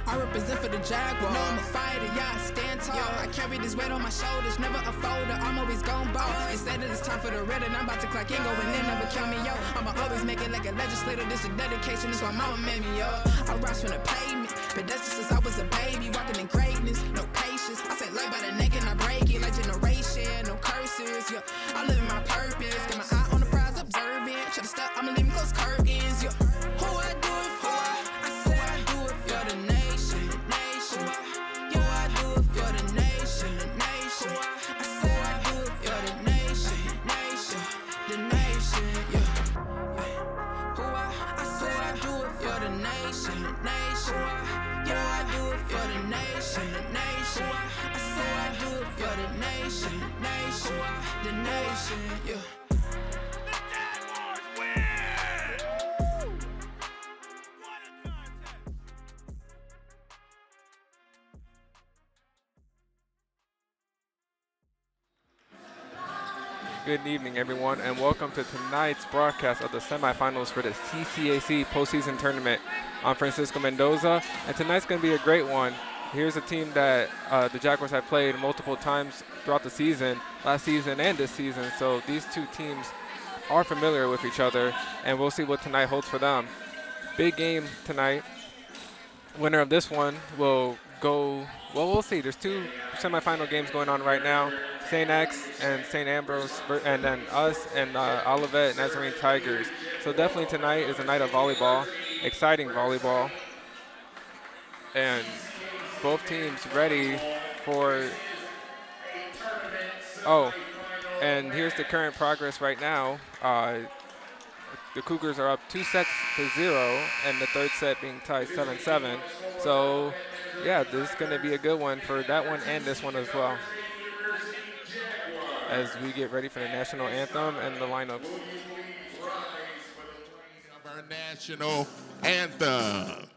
I represent for the Jaguars. No, I'm a fighter, yeah, I stand tall. I carry this weight on my shoulders, never a folder. I'm always gon' ball. They said that it's time for the red, and I'm about to clock in, go and then never count me, yo. I'ma always make it like a legislator. This is dedication, that's why mama made me, yo. I rise from the pavement, but that's just since I was a baby, walking in greatness, no patience. I say life by the neck and I break it like generation, no curses, yeah. I live in my purpose, got my eye on the prize, observing. Should've stuck, I'ma leave me close curtains, yeah. Who I do it for? I say I do it for the nation, the nation. Yo, I do it for the nation, the nation. I say I do it for the nation, the nation, yeah. Who I say I do it for the nation, the nation. Yo, I do it for the nation, the nation. I say I do it for the nation, the nation, yeah. Good evening, everyone, and welcome to tonight's broadcast of the semifinals for the CCAC postseason tournament. I'm Francisco Mendoza, and tonight's going to be a great one. Here's a team that the Jaguars have played multiple times throughout the season, last season and this season, so these two teams are familiar with each other, and we'll see what tonight holds for them. Big game tonight. Winner of this one will go, well, we'll see. There's two semifinal games going on right now. St. X and St. Ambrose, and then us and Olivet Nazarene Tigers. So definitely tonight is a night of volleyball, exciting volleyball. And both teams ready for, and here's the current progress right now. The Cougars are up 2-0, and the third set being tied 7-7. So, yeah, this is going to be a good one for that one and this one as well, as we get ready for the national anthem and the lineups. Our national anthem.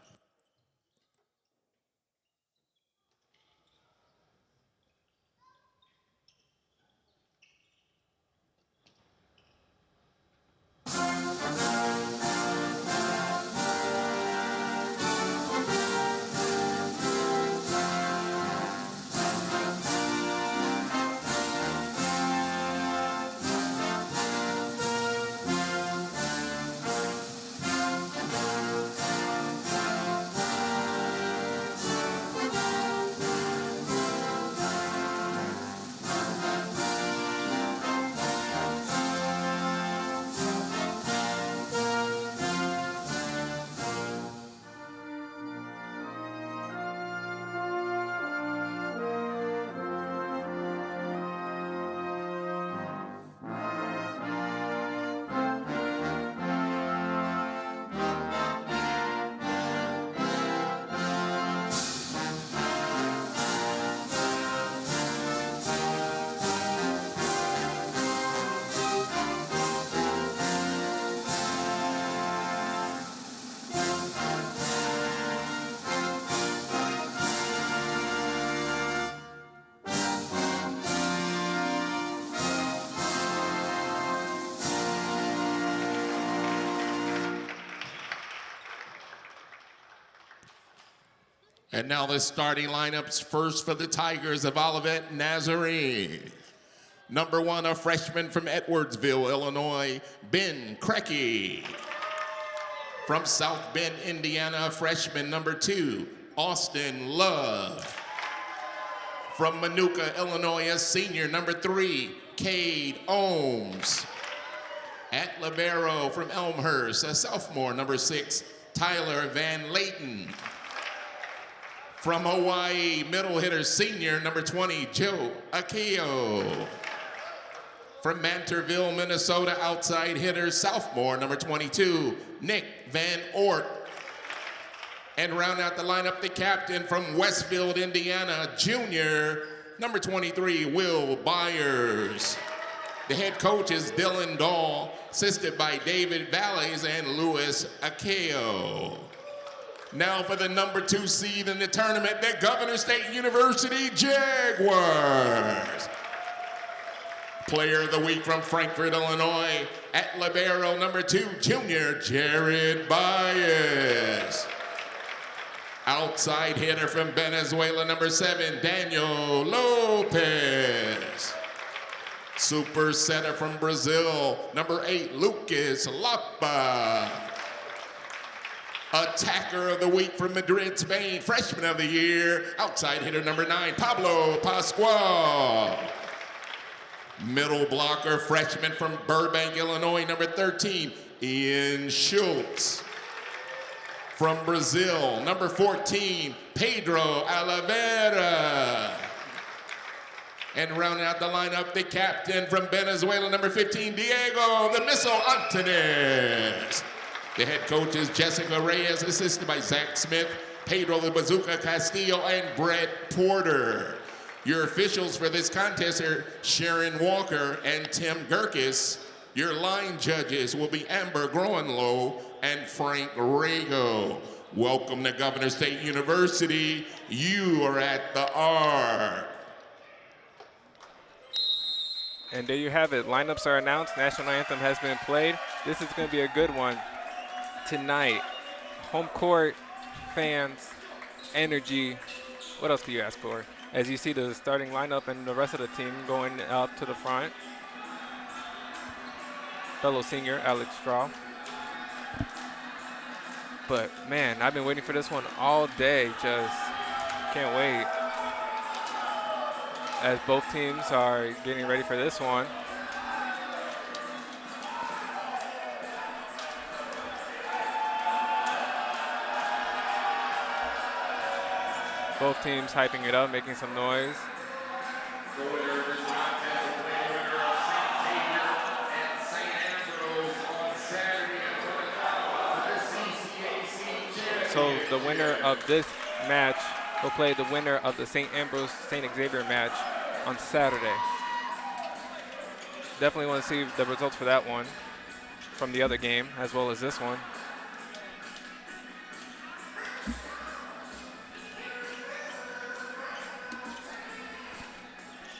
And now the starting lineups. First for the Tigers of Olivet Nazarene. Number 1, a freshman from Edwardsville, Illinois, Ben Krecky. From South Bend, Indiana, freshman number 2, Austin Love. From Manuka, Illinois, a senior number 3, Cade Ohms. At libero from Elmhurst, a sophomore number 6, Tyler Van Layton. From Hawaii, middle hitter senior number 20, Joe Akio. From Manterville, Minnesota, outside hitter sophomore number 22, Nick Van Ort. And round out the lineup, the captain from Westfield, Indiana, junior number 23, Will Byers. The head coach is Dylan Dahl, assisted by David Valles and Louis Akeo. Now for the number 2 seed in the tournament, the Governor State University Jaguars. Player of the Week from Frankfort, Illinois, at libero number 2, junior Jared Baez. Outside hitter from Venezuela, number 7, Daniel Lopez. Super setter from Brazil, number 8, Lucas Lapa. Attacker of the Week from Madrid, Spain, freshman of the year, outside hitter number 9, Pablo Pascual. Middle blocker, freshman from Burbank, Illinois, number 13, Ian Schultz. From Brazil, number 14, Pedro Olivet. And rounding out the lineup, the captain from Venezuela, number 15, Diego the Missile Antunes. The head coach is Jessica Reyes, assisted by Zach Smith, Pedro the Bazooka Castillo, and Brett Porter. Your officials for this contest are Sharon Walker and Tim Gerkis. Your line judges will be Amber Groenlow and Frank Rago. Welcome to Governor State University. You are at the R. And there you have it. Lineups are announced. National anthem has been played. This is going to be a good one tonight. Home court, fans, energy. What else can you ask for? As you see the starting lineup and the rest of the team going up to the front. Fellow senior Alex Straw. But man, I've been waiting for this one all day. Just can't wait. As both teams are getting ready for this one. Both teams hyping it up, making some noise. So the winner of this match will play the winner of the St. Ambrose-St. Xavier match on Saturday. Definitely want to see the results for that one from the other game as well as this one.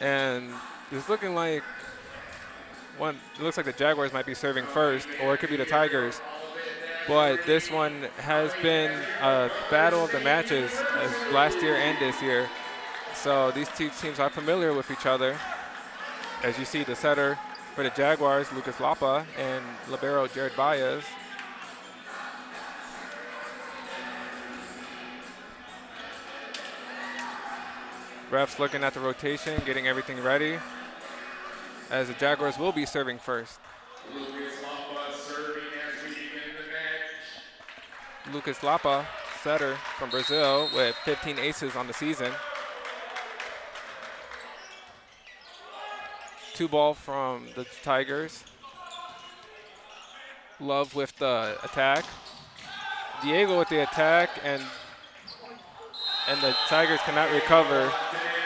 And it's looking like it looks like the Jaguars might be serving first, or it could be the Tigers. But this one has been a battle of the matches as last year and this year. So these two teams are familiar with each other. As you see, the setter for the Jaguars, Lucas Lapa, and libero Jared Baez. Refs looking at the rotation, getting everything ready, as the Jaguars will be serving first. Lucas Lapa serving as we begin the match. Lucas Lapa, setter from Brazil, with 15 aces on the season. 2-ball from the Tigers. Love with the attack. Diego with the attack, and the Tigers cannot recover.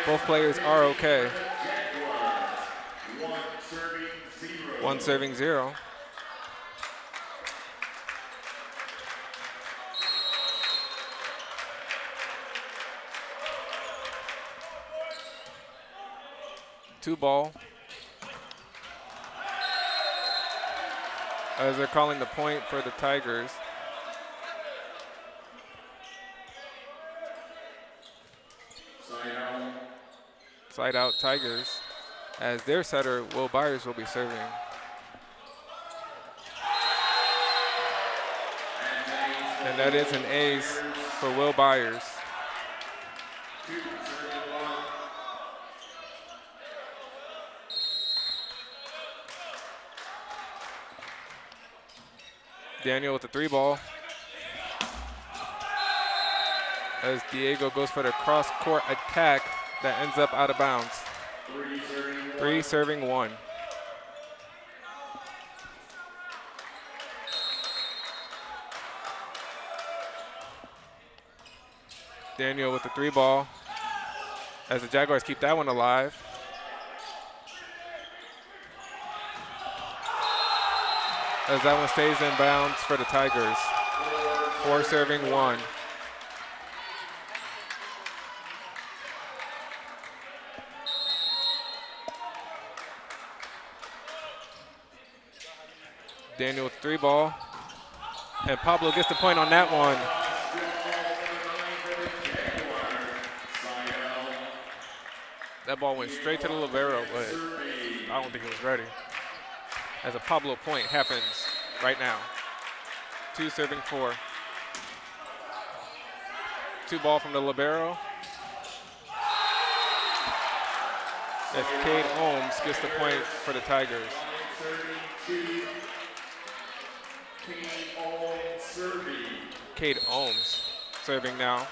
Both players are okay. One serving zero. Two ball. As they're calling the point for the Tigers. Side out Tigers, as their setter, Will Byers, will be serving. And that is an ace for Will Byers. Daniel with the 3-ball. As Diego goes for the cross-court attack that ends up out of bounds. 3 serving 1. Daniel with the 3-ball, as the Jaguars keep that one alive. As that one stays in bounds for the Tigers. 4 serving 1. Daniel with the 3 ball. And Pablo gets the point on that one. That ball went straight to the libero, but I don't think it was ready. As a Pablo point happens right now. 2 serving 4. 2 ball from the libero. As Cade Ohms gets the point for the Tigers. Cade Ohms serving now.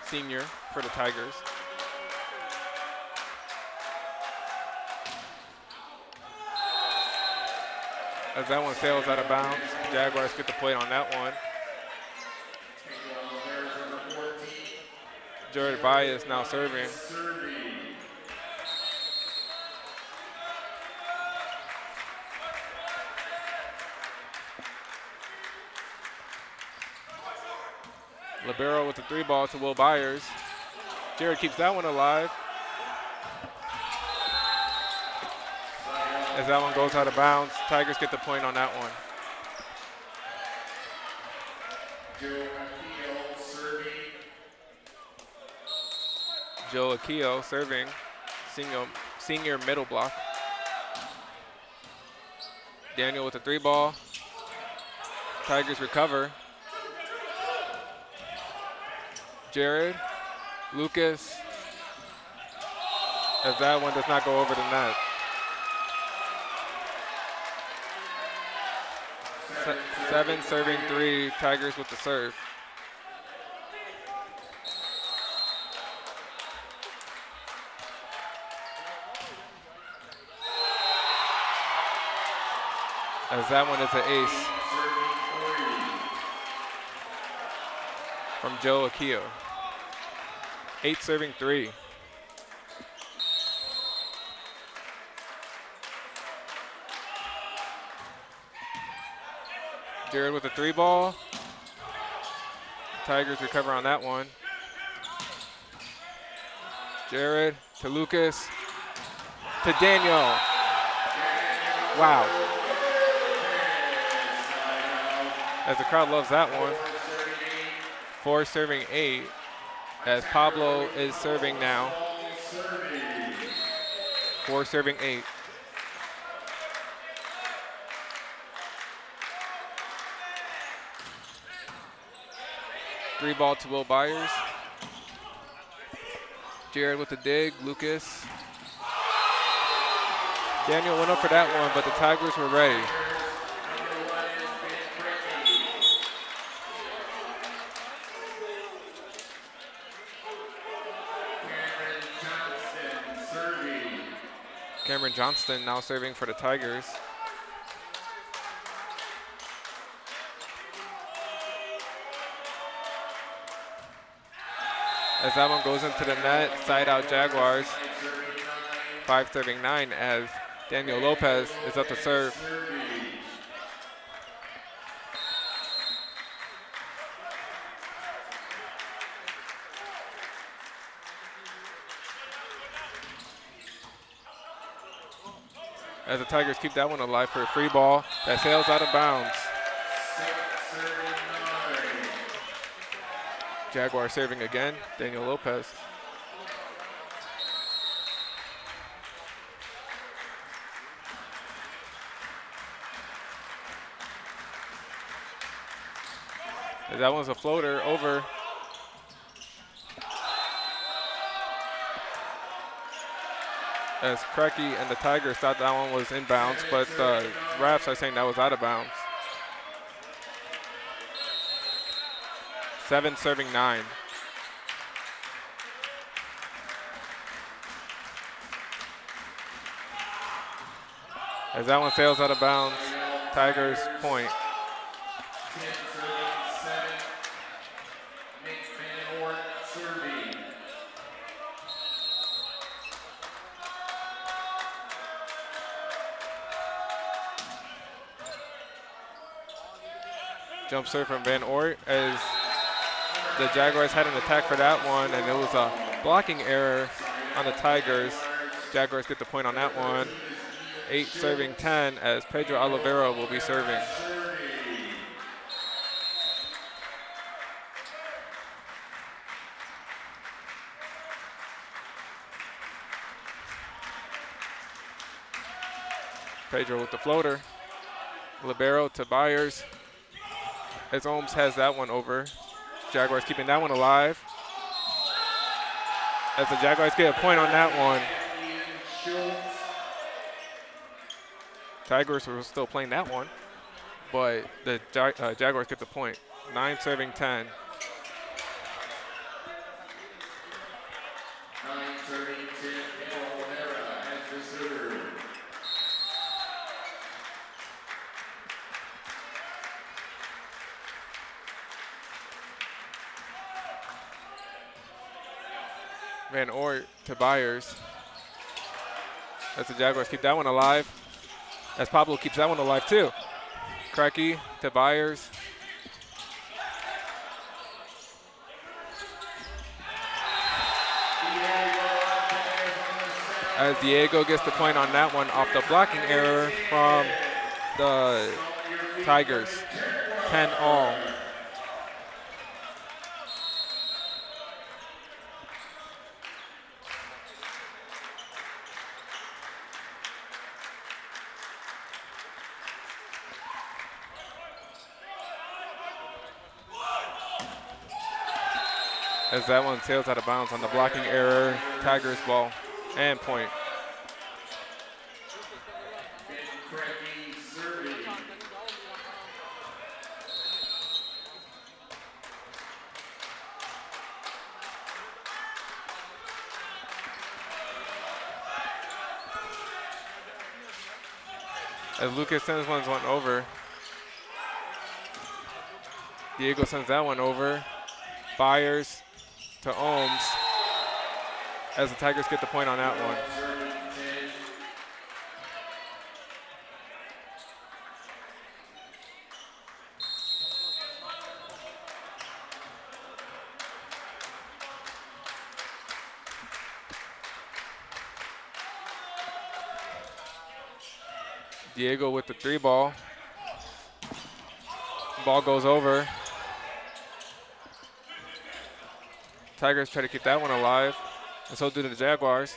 Senior for the Tigers. As that one sails out of bounds, Jaguars get the point on that one. Jared Baez now serving. Libero with the 3 ball to Will Byers. Jared keeps that one alive. As that one goes out of bounds, Tigers get the point on that one. Joe Akio serving, senior middle block. Daniel with the 3 ball. Tigers recover. Jared, Lucas, as that one does not go over the net. 7 serving 3, Tigers with the serve. As that one is an ace from Joe Akio. 8 serving 3. Jared with the 3 ball. Tigers recover on that one. Jared to Lucas to Daniel. Wow. As the crowd loves that one. 4 serving 8 as Pablo is serving now. 4 serving 8. Three ball to Will Byers. Jared with the dig, Lucas. Daniel went up for that one, but the Tigers were ready. Cameron Johnston now serving for the Tigers. As that one goes into the net, side out Jaguars. 5 serving 9 as Daniel Lopez is up to serve. As the Tigers keep that one alive for a free ball that sails out of bounds. Jaguar serving again, Daniel Lopez. As that one's a floater over. As Cracky and the Tigers thought that one was inbounds, but the refs are saying that was out of bounds. 7 serving 9. As that one sails out of bounds, Tigers point. Jump serve from Van Oort as the Jaguars had an attack for that one, and it was a blocking error on the Tigers. Jaguars get the point on that one. 8 serving 10 as Pedro Oliveira will be serving. Pedro with the floater. Libero to Byers. As Ohms has that one over. Jaguars keeping that one alive. As the Jaguars get a point on that one. Tigers were still playing that one, but the Jaguars get the point. 9 serving 10. 9 serving 10, O'Hara has the serve. Van Oort to Byers. As the Jaguars keep that one alive. As Pablo keeps that one alive too. Cracky to Byers. As Diego gets the point on that one off the blocking error from the Tigers. 10 all. As that one sails out of bounds on the blocking error, Tigers ball and point. As Lucas sends one over. Diego sends that one over. Byers to Ohms as the Tigers get the point on that one. Diego with the 3 ball. Ball goes over. Tigers try to keep that one alive, and so do the Jaguars.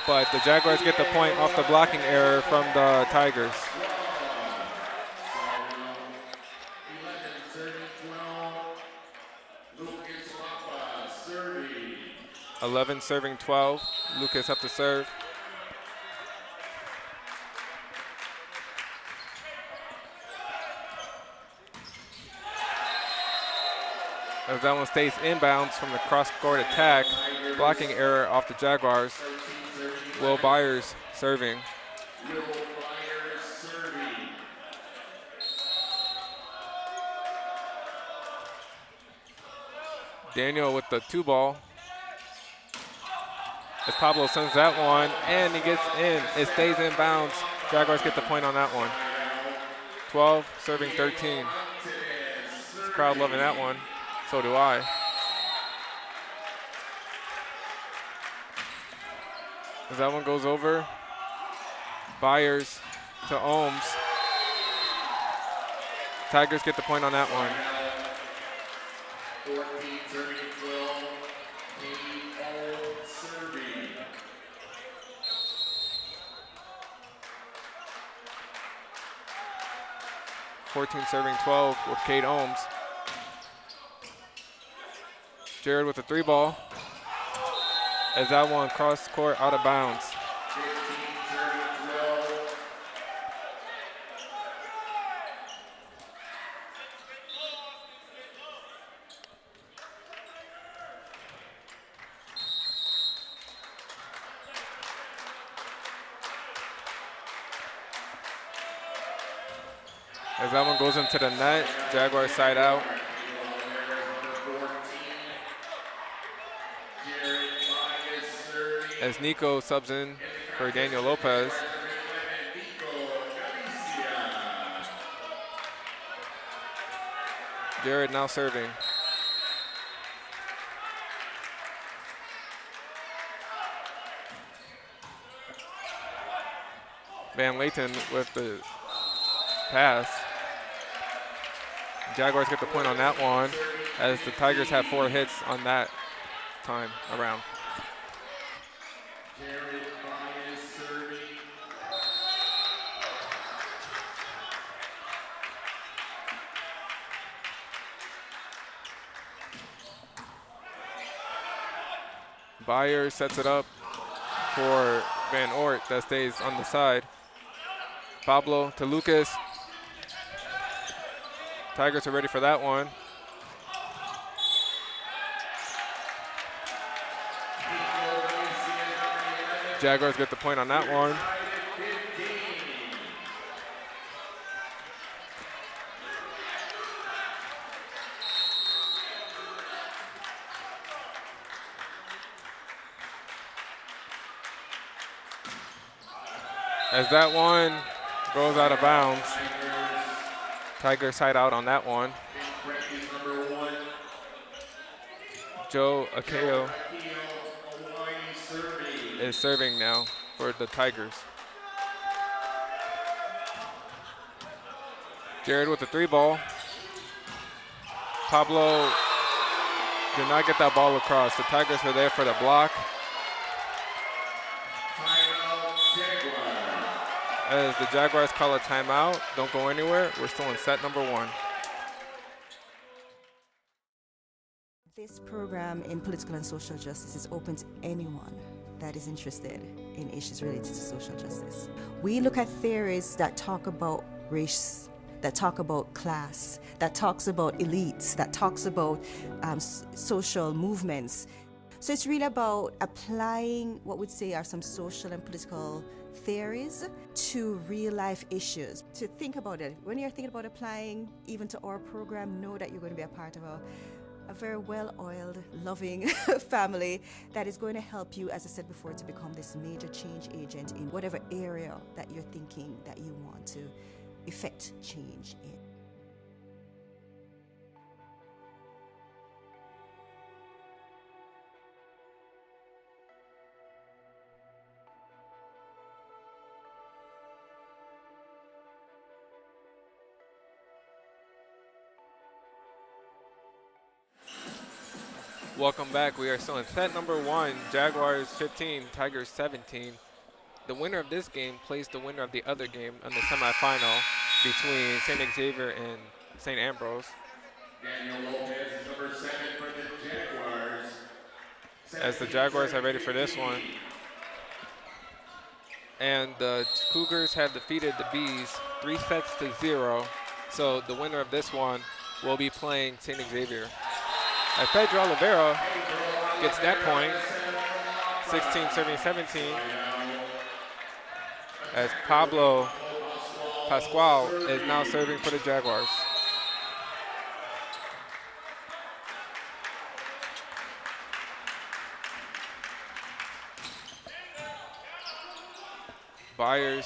But the Jaguars get the point off the blocking error from the Tigers. 11 serving 12. Lucas up to serve. As that one stays inbounds from the cross-court attack. Blocking error off the Jaguars. Will Byers serving. Daniel with the 2 ball. As Pablo sends that one, and he gets in. It stays inbounds. Jaguars get the point on that one. 12 serving 13. This crowd loving that one. So do I. As that one goes over, Byers to Ohms. Tigers get the point on that one. 14 serving 12, Katie Ohms serving. 14 serving 12 with Kate Ohms. Jared with the 3 ball. As that one cross court out of bounds. 15 serving 12. As that one goes into the net, Jaguars side out. As Nico subs in for Daniel Lopez. Jared now serving. Van Layton with the pass. Jaguars get the point on that one, as the Tigers have 4 hits on that time around. Byers sets it up for Van Ort that stays on the side. Pablo to Lucas. Tigers are ready for that one. Jaguars get the point on that one. As that one goes out of bounds, Tigers side out on that one. Joe Akeo is serving now for the Tigers. Jared with the 3 ball. Pablo did not get that ball across. The Tigers were there for the block. As the Jaguars call a timeout, don't go anywhere. We're still in set number 1. This program in political and social justice is open to anyone that is interested in issues related to social justice. We look at theories that talk about race, that talk about class, that talks about elites, that talks about social movements. So it's really about applying what we'd say are some social and political theories to real life issues. To think about it, when you're thinking about applying even to our program, know that you're going to be a part of a very well-oiled, loving family that is going to help you, as I said before, to become this major change agent in whatever area that you're thinking that you want to effect change in. Welcome back. We are still in set number 1. Jaguars 15, Tigers 17. The winner of this game plays the winner of the other game in the semifinal between St. Xavier and St. Ambrose. Daniel Lopez is number 7 for the Jaguars. As the Jaguars are ready for this one. And the Cougars have defeated the Bees 3-0. So the winner of this one will be playing St. Xavier. As Pedro Oliveira gets that point, 16-17. As Pablo Pascual is now serving for the Jaguars. Byers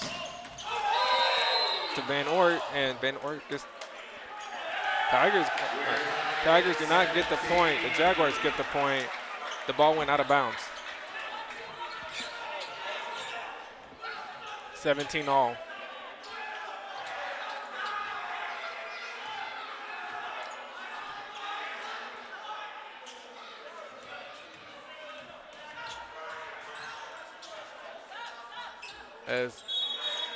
to Van Ort, and Van Ort just Tigers do not get the point. The Jaguars get the point. The ball went out of bounds. 17 all. As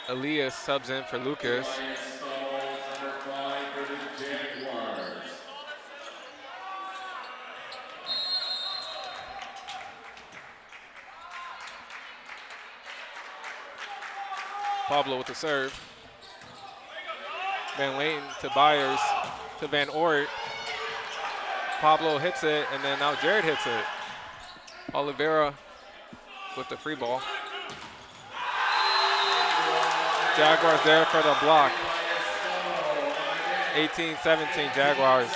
Elias subs in for Lucas. Pablo with the serve. Van Layton to Byers to Van Ort. Pablo hits it, and then now Jared hits it. Oliveira with the free ball. Jaguars there for the block. 18-17 Jaguars.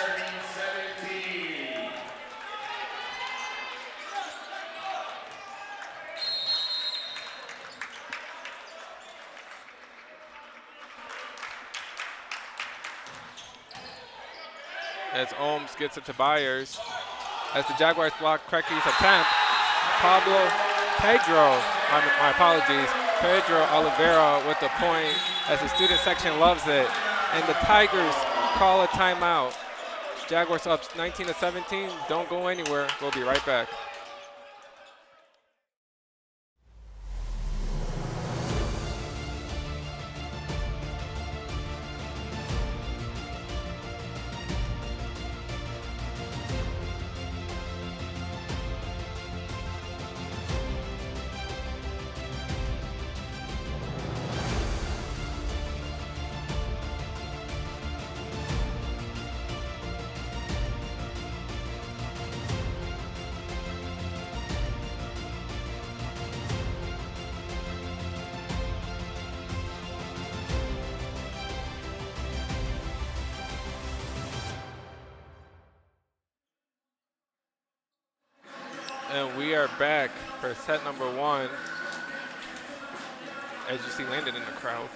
As Ohms gets it to Byers. As the Jaguars block Crecky's attempt, Pedro, my apologies, Pedro Oliveira with the point as the student section loves it. And the Tigers call a timeout. Jaguars up 19-17. Don't go anywhere. We'll be right back. And we are back for set number 1. As you see Landon in the crowd.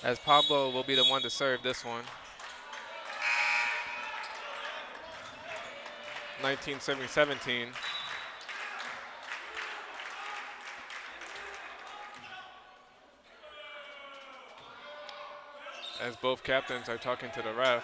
As Pablo will be the one to serve this one. 19-17. As both captains are talking to the ref.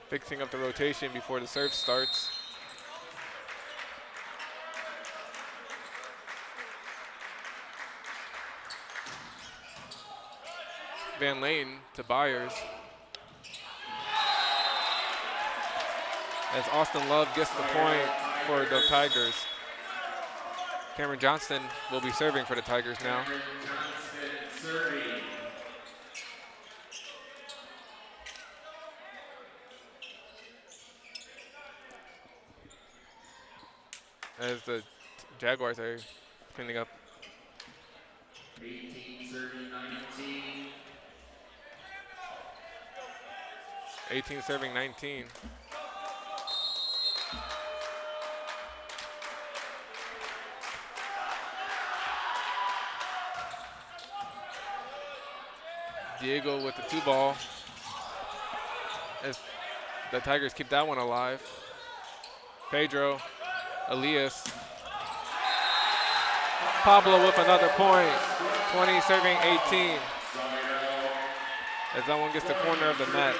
Fixing up the rotation before the serve starts. Van Layton to Byers. As Austin Love gets the point for the Tigers. Cameron Johnston will be serving for the Tigers now. As the Jaguars are cleaning up. 18-19. 18 serving 19. Diego with the 2-ball. As the Tigers keep that one alive. Pedro, Elias. Pablo with another point. 20 serving 18. As that one gets the corner of the net.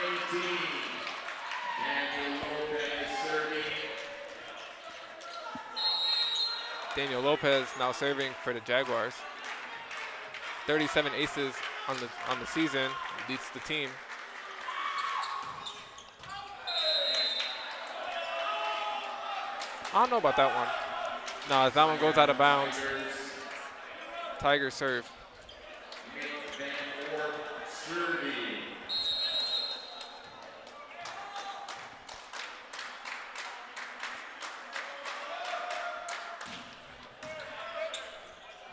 Daniel Lopez now serving for the Jaguars. 37 aces on the season, leads the team. I don't know about that one. No, as that one goes out of bounds. Tigers serve.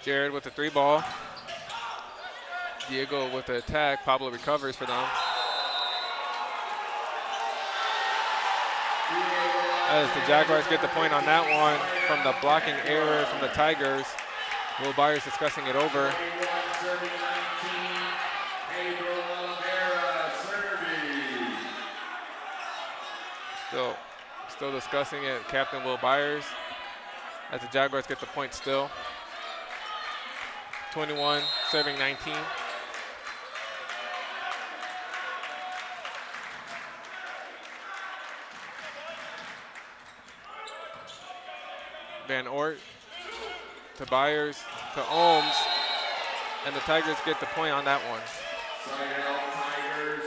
Jared with the 3-ball. Diego with the attack. Pablo recovers for them. As the Jaguars get the point on that one from the blocking error from the Tigers. Will Byers discussing it over. Still discussing it, Captain Will Byers. As the Jaguars get the point still. 21 serving 19. Van Ort to Byers to Ohms, and the Tigers get the point on that one. Tigers,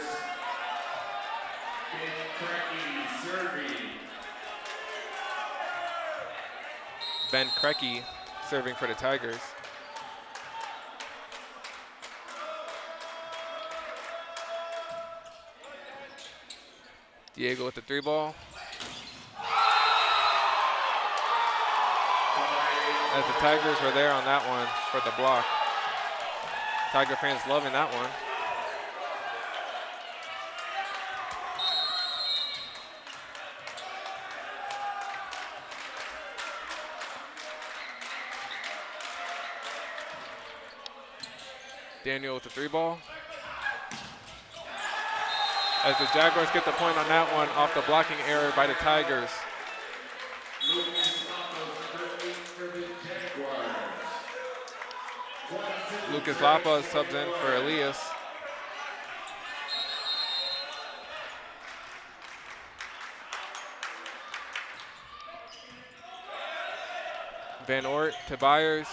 Ben Krecky serving for the Tigers. Diego with the 3-ball. As the Tigers were there on that one for the block. Tiger fans loving that one. Daniel with the 3-ball. As the Jaguars get the point on that one off the blocking error by the Tigers. Lucas Lapa subs in for Elias. Van Ort to Byers.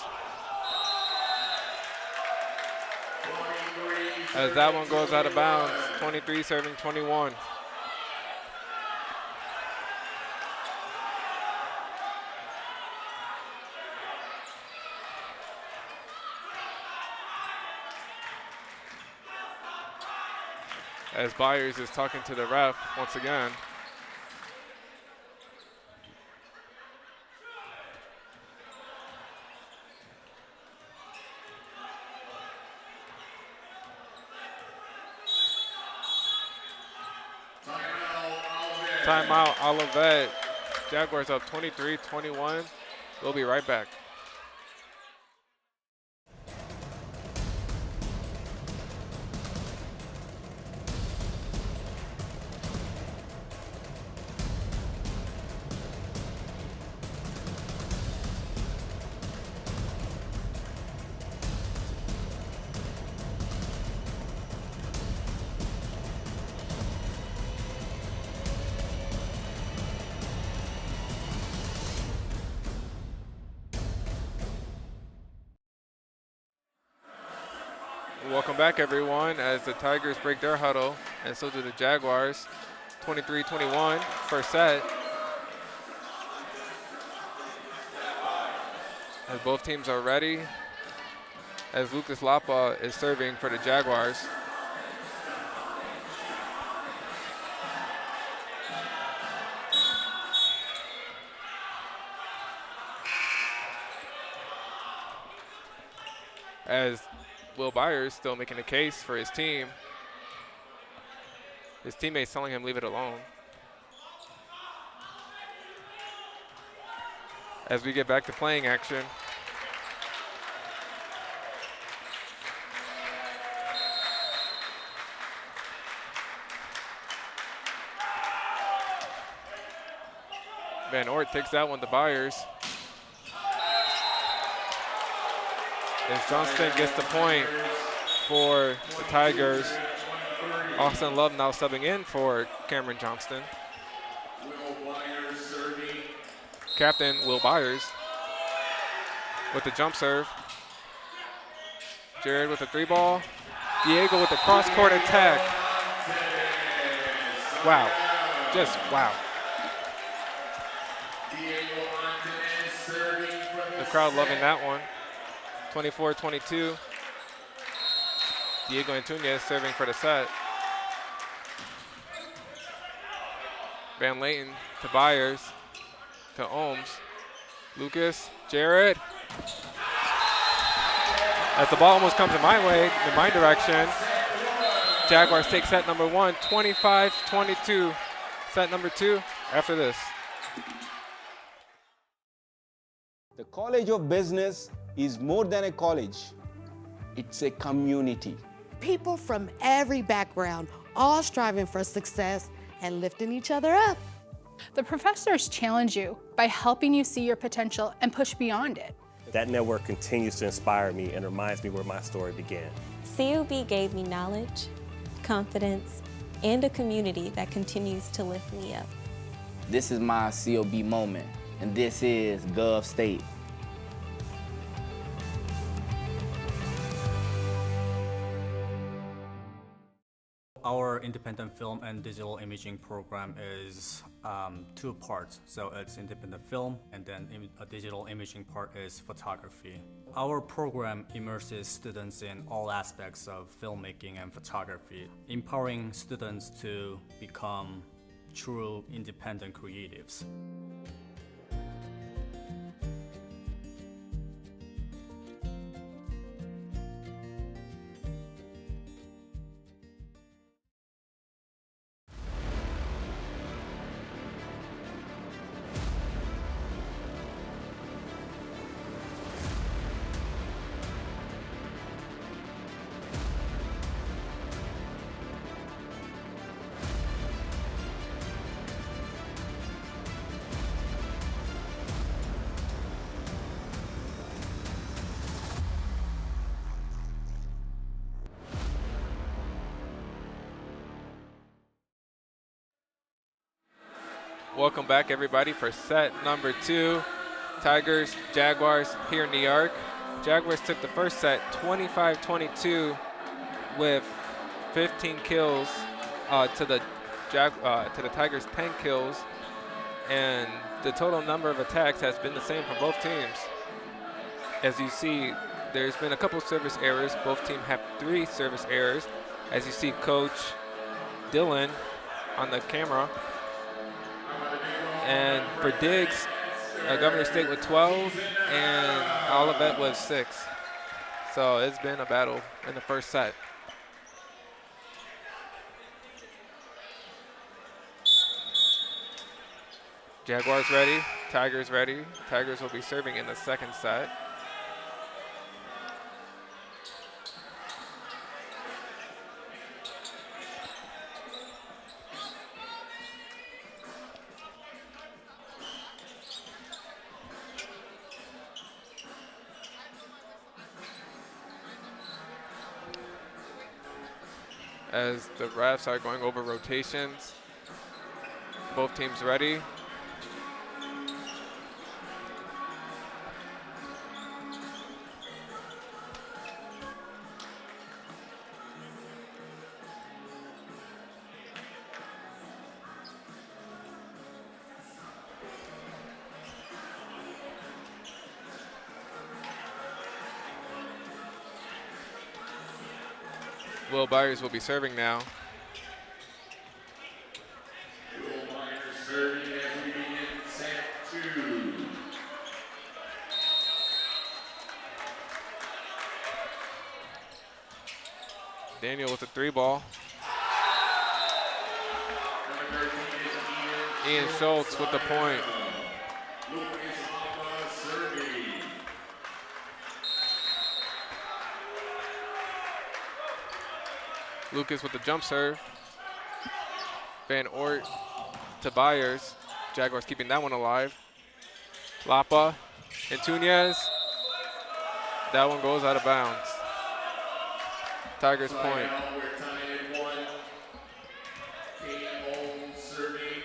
As that one goes out of bounds, 23 serving 21. As Byers is talking to the ref once again. Timeout, Olivet. Jaguars up 23-21. We'll be right back. Welcome back, everyone, as the Tigers break their huddle, and so do the Jaguars. 23-21, first set. As both teams are ready, as Lucas Lapa is serving for the Jaguars. As Will Byers still making a case for his team. His teammates telling him leave it alone. As we get back to playing action. Van Ort takes that one to Byers. As Johnston gets the point for the Tigers. Austin Love now subbing in for Cameron Johnston. Captain Will Byers with the jump serve. Jared with the 3-ball. Diego with the cross-court attack. Wow, just wow. The crowd loving that one. 24-22. Diego Antunes serving for the set. Van Layton to Byers, to Ohms. Lucas, Jared. As the ball almost comes in my way, in my direction. Jaguars take set number one, 25-22. Set number two after this. The College of Business is more than a college. It's a community. People from every background, all striving for success and lifting each other up. The professors challenge you by helping you see your potential and push beyond it. That network continues to inspire me and reminds me where my story began. COB gave me knowledge, confidence, and a community that continues to lift me up. This is my COB moment, and this is Gov State. Our independent film and digital imaging program is two parts. So it's independent film, and then a digital imaging part is photography. Our program immerses students in all aspects of filmmaking and photography, empowering students to become true independent creatives. Welcome back, everybody, for set number 2. Tigers, Jaguars here in New York. Jaguars took the first set 25-22 with 15 kills to the Tigers' 10 kills. And the total number of attacks has been the same for both teams. As you see, there's been a couple service errors. Both teams have 3 service errors. As you see Coach Dylan on the camera. And for Diggs, Governor State with 12 and Olivet with 6. So it's been a battle in the first set. Jaguars ready, Tigers ready. Tigers will be serving in the second set. As the refs are going over rotations, both teams ready. Will Byers will be serving now. Will Byers serving as we begin set 2. Daniel with the 3-ball. Number 13 is Ian Schultz with the point. Lucas Papa serving. Lucas with the jump serve. Van Ort to Byers. Jaguars keeping that one alive. Lapa and Tunez. That one goes out of bounds. Tigers point. We're tied at 1. Kate Holmes serving.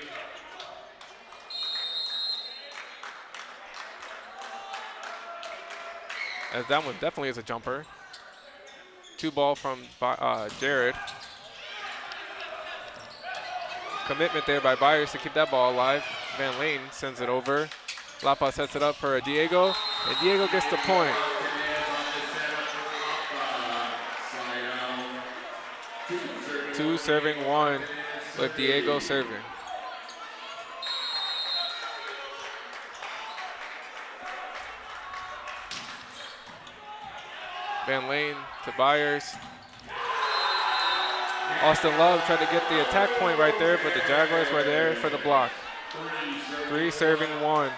As that one definitely is a jumper. 2-ball from Jared. Commitment there by Byers to keep that ball alive. Van Lane sends it over. Lapa sets it up for Diego, and Diego gets the point. 2 serving 1 with Diego serving. Van Lane to Byers. Austin Love tried to get the attack point right there, but the Jaguars were there for the block. 3 serving 1.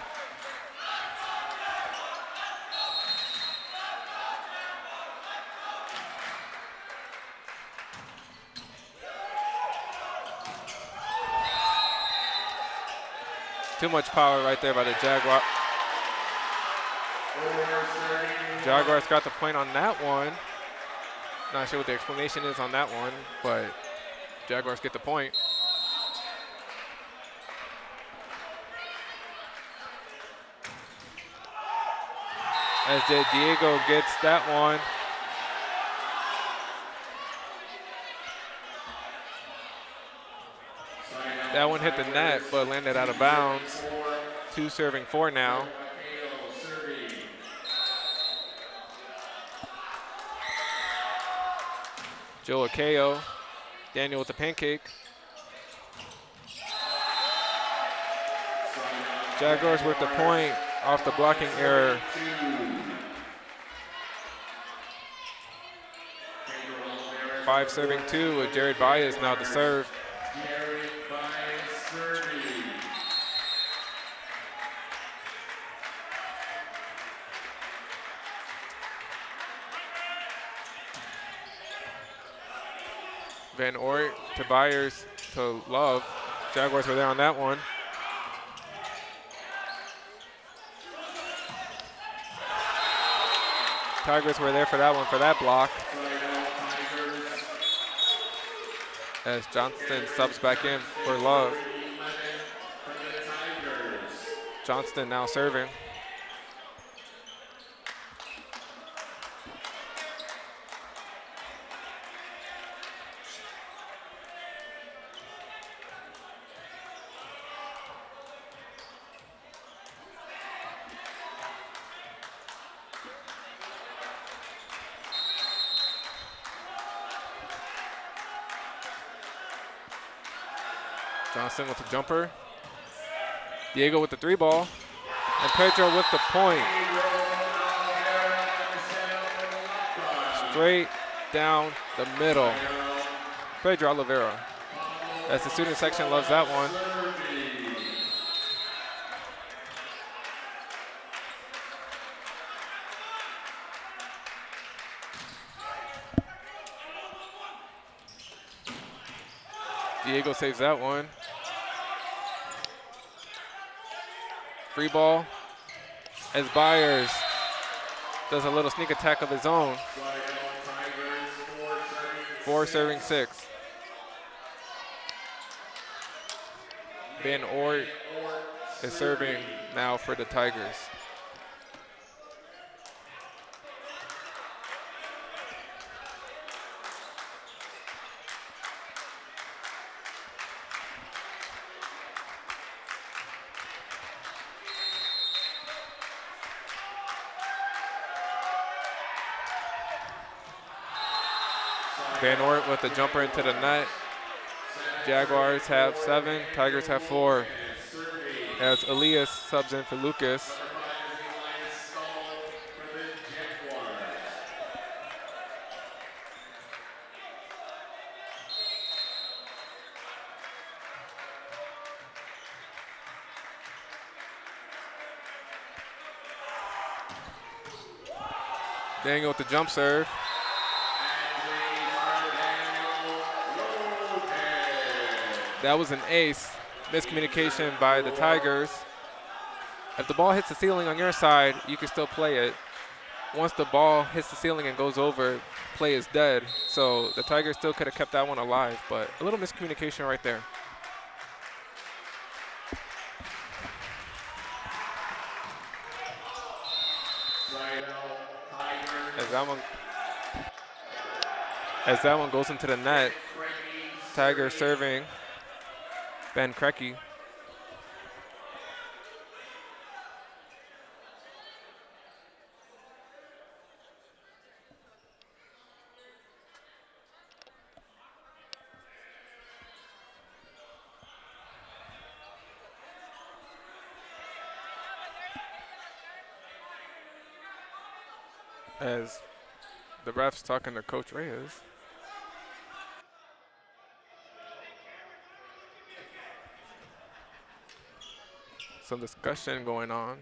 Too much power right there by the Jaguar. Jaguars got the point on that one. Not sure what the explanation is on that one, but Jaguars get the point. As Diego gets that one. That one hit the net, but landed out of bounds. 2 serving 4 now. Joe Akeo, Daniel with the pancake. Jaguars with the point off the blocking error. Five serving 2 with Jared Baez now to serve. Van Ort to Byers to Love. Jaguars were there on that one. Tigers were there for that one, for that block. As Johnston subs back in for Love. Johnston now serving. Johnston with the jumper. Diego with the 3-ball. And Pedro with the point. Straight down the middle. Pedro Oliveira. As the student section loves that one. Diego saves that one. Free ball as Byers does a little sneak attack of his own. 4 serving 6. Van Ort is serving now for the Tigers. Van Ort with the jumper into the net. Jaguars have 7, Tigers have 4. As Elias subs in for Lucas. Daniel with the jump serve. That was an ace. Miscommunication by the Tigers. If the ball hits the ceiling on your side, you can still play it. Once the ball hits the ceiling and goes over, play is dead. So the Tigers still could have kept that one alive, but a little miscommunication right there. As that one goes into the net, Tigers serving Ben Krecky. As the ref's talking to Coach Reyes. Some discussion going on.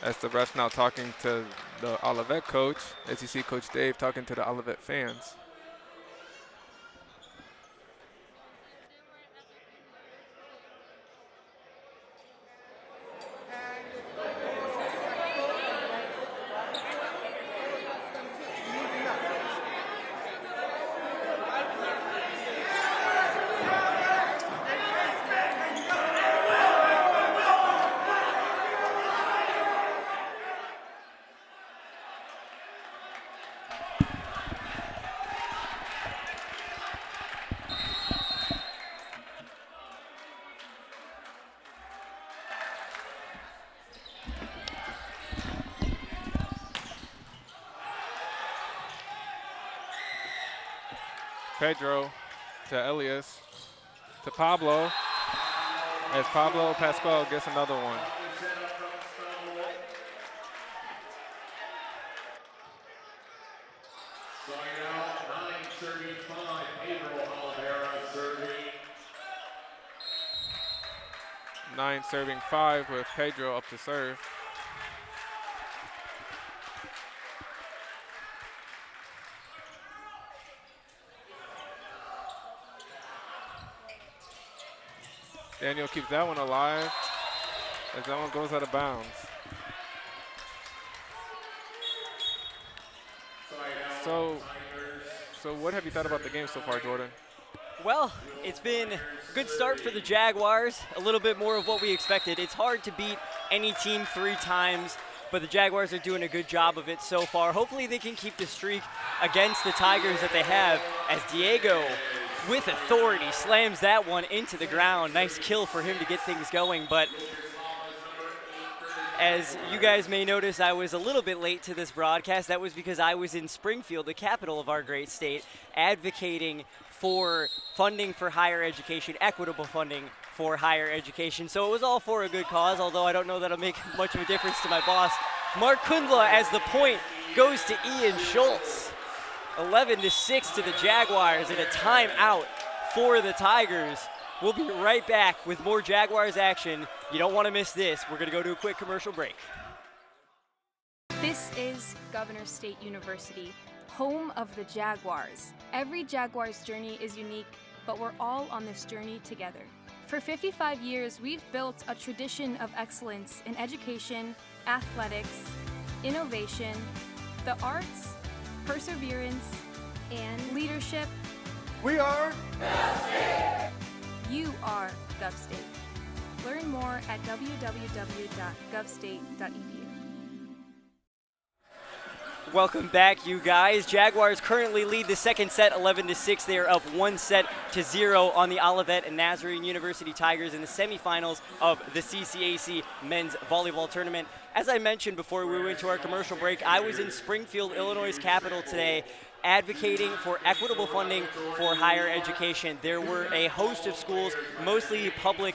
As the ref's now talking to the Olivet coach, as you see Coach Dave talking to the Olivet fans. Pedro to Elias to Pablo, as Pablo Pascual gets another one. 9 serving 5 with Pedro up to serve. Daniel keeps that one alive as that one goes out of bounds. So what have you thought about the game so far, Jordan? Well, it's been a good start for the Jaguars, a little bit more of what we expected. It's hard to beat any team 3 times, but the Jaguars are doing a good job of it so far. Hopefully they can keep the streak against the Tigers that they have, as Diego, with authority, slams that one into the ground. Nice kill for him to get things going, but as you guys may notice, I was a little bit late to this broadcast. That was because I was in Springfield, the capital of our great state, advocating for funding for higher education, equitable funding for higher education. So it was all for a good cause, although I don't know that'll make much of a difference to my boss. Mark Kundla, as the point goes to Ian Schultz. 11-6 to the Jaguars and a timeout for the Tigers. We'll be right back with more Jaguars action. You don't want to miss this. We're going to go to a quick commercial break. This is Governor State University, home of the Jaguars. Every Jaguars journey is unique, but we're all on this journey together. For 55 years, we've built a tradition of excellence in education, athletics, innovation, the arts, perseverance, and leadership. We are GovState. You are GovState. Learn more at www.govstate.edu. Welcome back, you guys. Jaguars currently lead the second set 11-6. They are up 1-0 on the Olivet and Nazarene University Tigers in the semifinals of the CCAC men's volleyball tournament. As I mentioned before we went to our commercial break, I was in Springfield, Illinois' capital today, advocating for equitable funding for higher education. There were a host of schools, mostly public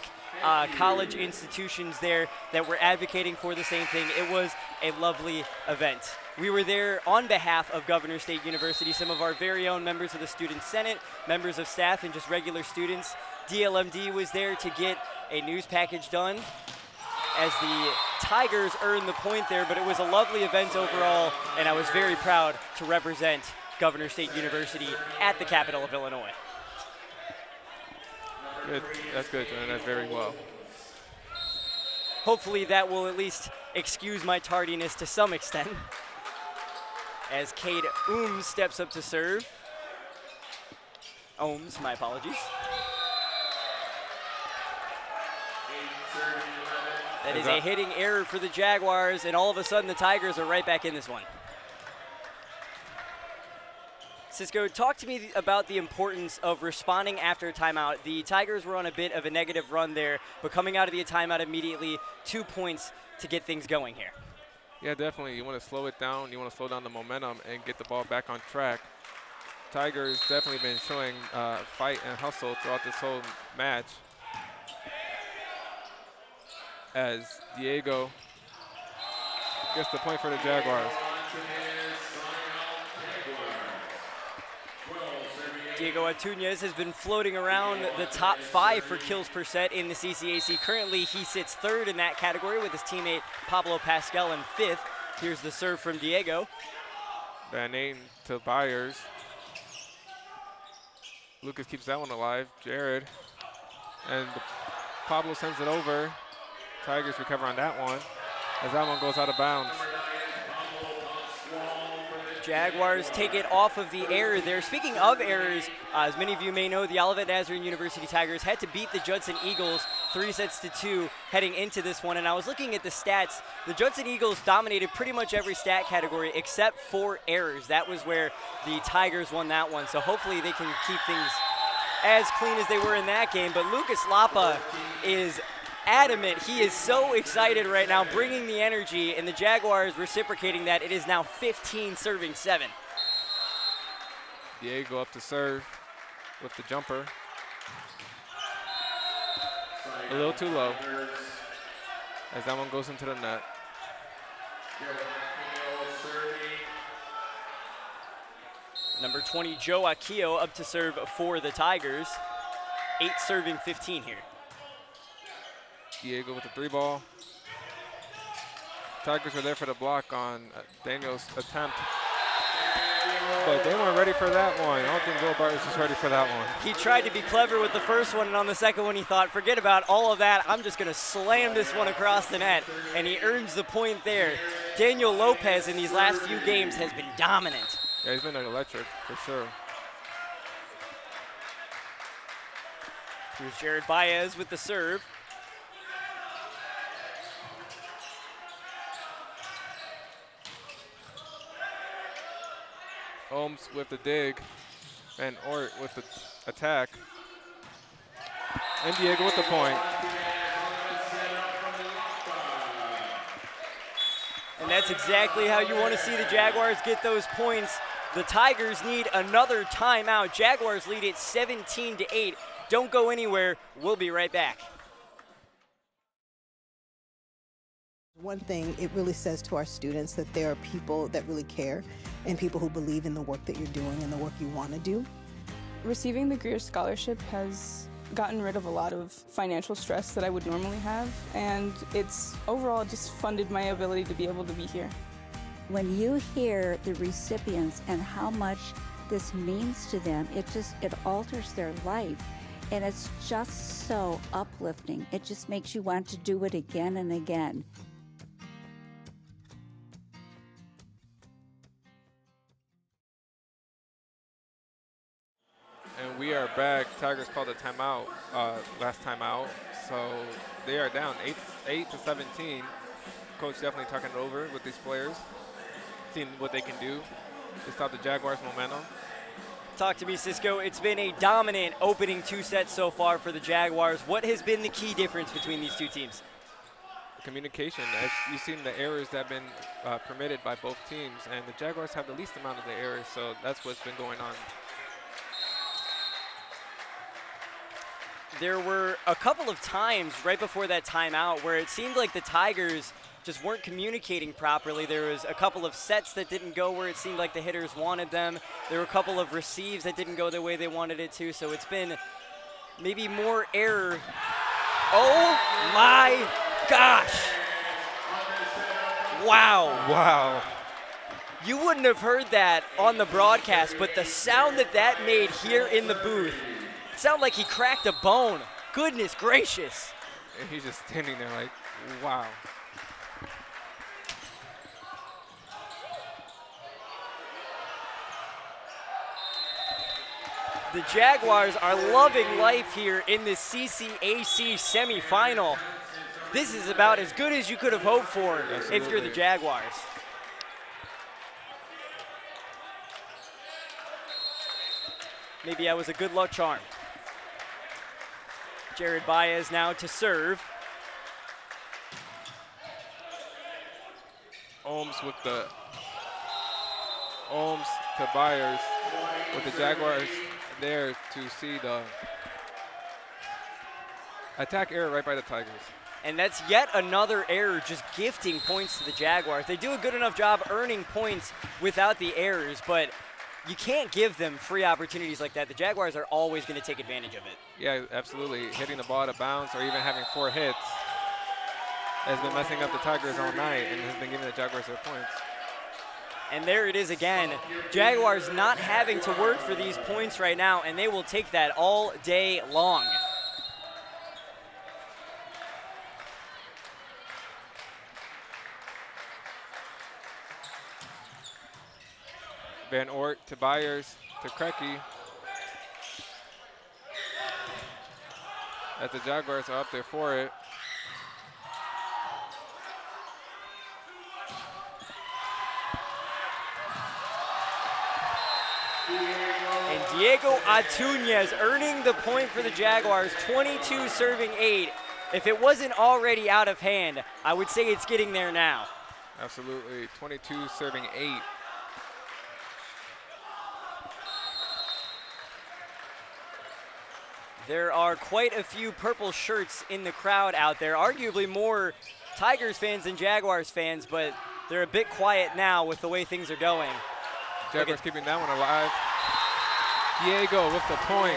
college institutions there, that were advocating for the same thing. It was a lovely event. We were there on behalf of Governor State University, some of our very own members of the Student Senate, members of staff, and just regular students. DLMD was there to get a news package done as the Tigers earned the point there, but it was a lovely event overall, and I was very proud to represent Governor State University at the capital of Illinois. Good. That's good, Jordan. That's very well. Hopefully that will at least excuse my tardiness to some extent, as Cade Ooms steps up to serve. Ohms, my apologies. That is a hitting error for the Jaguars, and all of a sudden the Tigers are right back in this one. Cisco, talk to me about the importance of responding after a timeout. The Tigers were on a bit of a negative run there, but coming out of the timeout immediately, 2 points to get things going here. Yeah, definitely. You want to slow it down. You want to slow down the momentum and get the ball back on track. Tigers definitely been showing fight and hustle throughout this whole match. As Diego gets the point for the Jaguars. Diego Atunez has been floating around the top 5 for kills per set in the CCAC. Currently, he sits 3rd in that category with his teammate Pablo Pascal in 5th. Here's the serve from Diego. Van Aten to Byers. Lucas keeps that one alive. Jared. And Pablo sends it over. Tigers recover on that one as that one goes out of bounds. Jaguars take it off of the error there. Speaking of errors, as many of you may know, the Olivet Nazarene University Tigers had to beat the Judson Eagles 3-2 heading into this one. And I was looking at the stats. The Judson Eagles dominated pretty much every stat category except for errors. That was where the Tigers won that one. So hopefully they can keep things as clean as they were in that game. But Lucas Lapa is adamant. He is so excited right now, bringing the energy, and the Jaguars reciprocating that. It is now 15-7. Diego up to serve with the jumper. A little too low as that one goes into the net. Number 20, Joe Akio, up to serve for the Tigers. 8 serving 15 here. Diego with the 3-ball. Tigers were there for the block on Daniel's attempt. But they weren't ready for that one. I don't think Will Bartels was ready for that one. He tried to be clever with the first one, and on the second one he thought, forget about all of that. I'm just going to slam this one across the net, and he earns the point there. Daniel Lopez in these last few games has been dominant. Yeah, he's been electric for sure. Here's Jared Baez with the serve. Holmes with the dig, and Ort with the attack. And Diego with the point. And that's exactly how you want to see the Jaguars get those points. The Tigers need another timeout. Jaguars lead it 17-8. Don't go anywhere. We'll be right back. One thing it really says to our students that there are people that really care and people who believe in the work that you're doing and the work you want to do. Receiving the Greer Scholarship has gotten rid of a lot of financial stress that I would normally have, and it's overall just funded my ability to be able to be here. When you hear the recipients and how much this means to them, it alters their life. And it's just so uplifting. It just makes you want to do it again and again. And we are back. Tigers called a timeout last time out. So they are down 8-17. Coach definitely talking it over with these players, seeing what they can do to stop the Jaguars' momentum. Talk to me, Cisco. It's been a dominant opening 2 sets so far for the Jaguars. What has been the key difference between these two teams? Communication. As you've seen the errors that have been permitted by both teams, and the Jaguars have the least amount of the errors, so that's what's been going on. There were a couple of times right before that timeout where it seemed like the Tigers just weren't communicating properly. There was a couple of sets that didn't go where it seemed like the hitters wanted them. There were a couple of receives that didn't go the way they wanted it to, so it's been maybe more error. Oh my gosh. Wow. Wow. You wouldn't have heard that on the broadcast, but the sound that made here in the booth, it sounded like he cracked a bone. Goodness gracious. And he's just standing there like, wow. The Jaguars are loving life here in the CCAC semifinal. This is about as good as you could have hoped for if you're the Jaguars. Maybe that was a good luck charm. Jared Baez now to serve. Holmes to Byers with the Jaguars there to see the attack error right by the Tigers. And that's yet another error, just gifting points to the Jaguars. They do a good enough job earning points without the errors, but you can't give them free opportunities like that. The Jaguars are always going to take advantage of it. Yeah, absolutely. Hitting the ball out of bounds or even having 4 hits has been messing up the Tigers all night and has been giving the Jaguars their points. And there it is again. Jaguars not having to work for these points right now, and they will take that all day long. Van Ort to Byers to Krecky. As the Jaguars are up there for it. And Diego Atunez earning the point for the Jaguars, 22 serving 8. If it wasn't already out of hand, I would say it's getting there now. Absolutely, 22 serving 8. There are quite a few purple shirts in the crowd out there, arguably more Tigers fans than Jaguars fans, but they're a bit quiet now with the way things are going. Jaguars keeping that one alive. Diego with the point.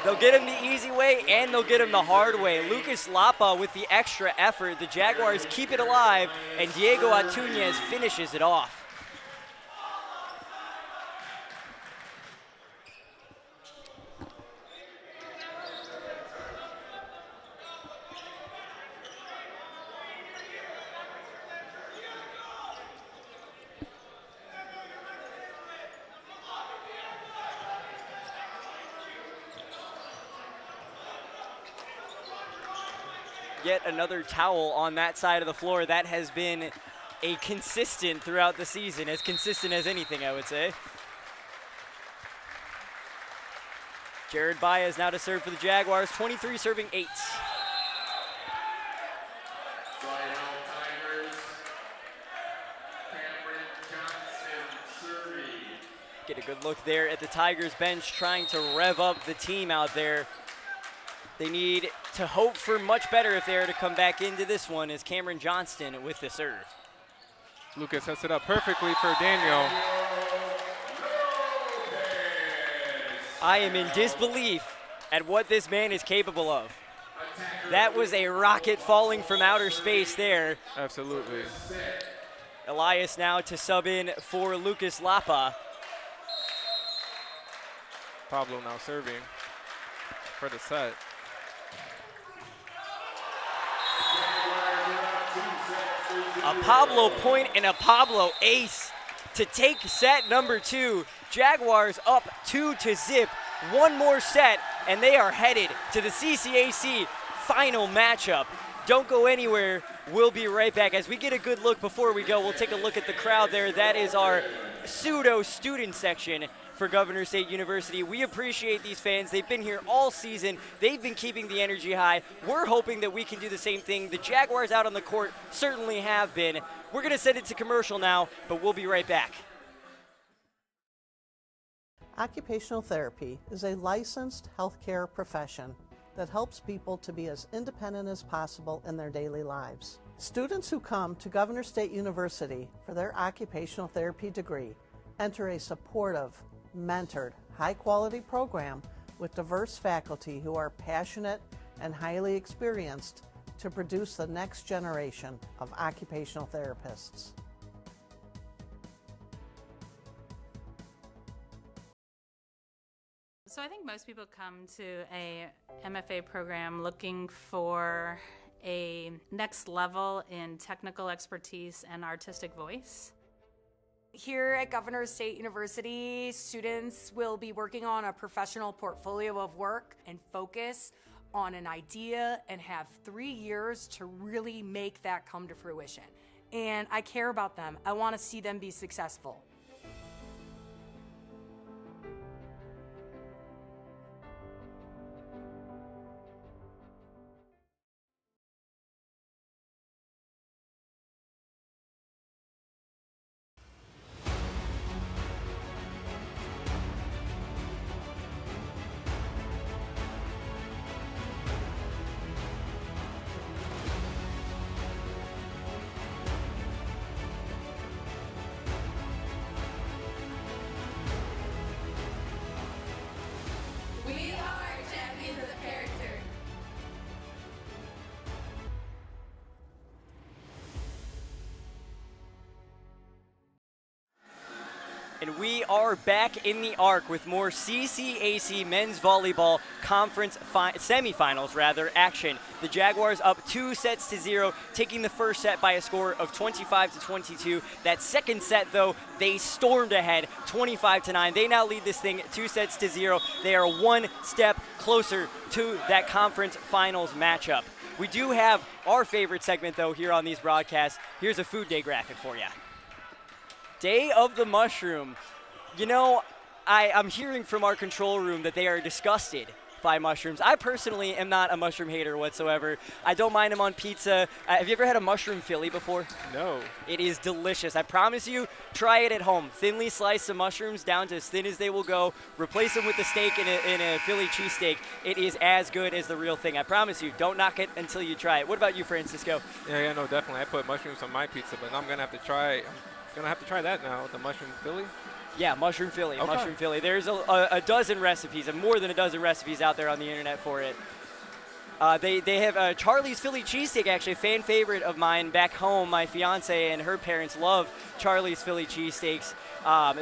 They'll get him the easy way, and they'll get him the hard way. Lucas Lapa with the extra effort. The Jaguars keep it alive, and Diego Atunez finishes it off. Yet another towel on that side of the floor. That has been a consistent throughout the season, as consistent as anything, I would say. Jared Baez now to serve for the Jaguars, 23 serving 8. Get a good look there at the Tigers bench, trying to rev up the team out there. They need to hope for much better if they are to come back into this one, as Cameron Johnston with the serve. Lucas sets it up perfectly for Daniel. I am in disbelief at what this man is capable of. That was a rocket falling from outer space there. Absolutely. Elias now to sub in for Lucas Lapa. Pablo now serving for the set. A Pablo point and a Pablo ace to take set number 2. Jaguars up 2-0. One more set, and they are headed to the CCAC final matchup. Don't go anywhere. We'll be right back. As we get a good look before we go, we'll take a look at the crowd there. That is our pseudo-student section for Governor State University. We appreciate these fans. They've been here all season. They've been keeping the energy high. We're hoping that we can do the same thing. The Jaguars out on the court certainly have been. We're going to send it to commercial now, but we'll be right back. Occupational therapy is a licensed healthcare profession that helps people to be as independent as possible in their daily lives. Students who come to Governor State University for their occupational therapy degree enter a supportive, mentored, high-quality program with diverse faculty who are passionate and highly experienced to produce the next generation of occupational therapists. So I think most people come to a MFA program looking for a next level in technical expertise and artistic voice. Here at Governor State University, students will be working on a professional portfolio of work and focus on an idea and have 3 years to really make that come to fruition. And I care about them. I want to see them be successful. And we are back in the arc with more CCAC men's volleyball conference semifinals action. The Jaguars up 2-0, taking the first set by a score of 25-22. That second set, though, they stormed ahead 25-9. They now lead this thing 2-0. They are one step closer to that conference finals matchup. We do have our favorite segment, though, here on these broadcasts. Here's a food day graphic for you. Day of the mushroom. You know, I'm hearing from our control room that they are disgusted by mushrooms. I personally am not a mushroom hater whatsoever. I don't mind them on pizza. Have you ever had a mushroom Philly before? No. It is delicious. I promise you, try it at home. Thinly slice some mushrooms down to as thin as they will go. Replace them with the steak in a Philly cheesesteak. It is as good as the real thing. I promise you, don't knock it until you try it. What about you, Francisco? Yeah, no, definitely. I put mushrooms on my pizza, but I'm going to have to try that now with the mushroom Philly. Yeah, mushroom Philly, Okay. mushroom Philly. There's a dozen recipes, and more than a dozen recipes out there on the internet for it. They have Charlie's Philly cheesesteak, actually, a fan favorite of mine back home. My fiance and her parents love Charlie's Philly cheesesteaks.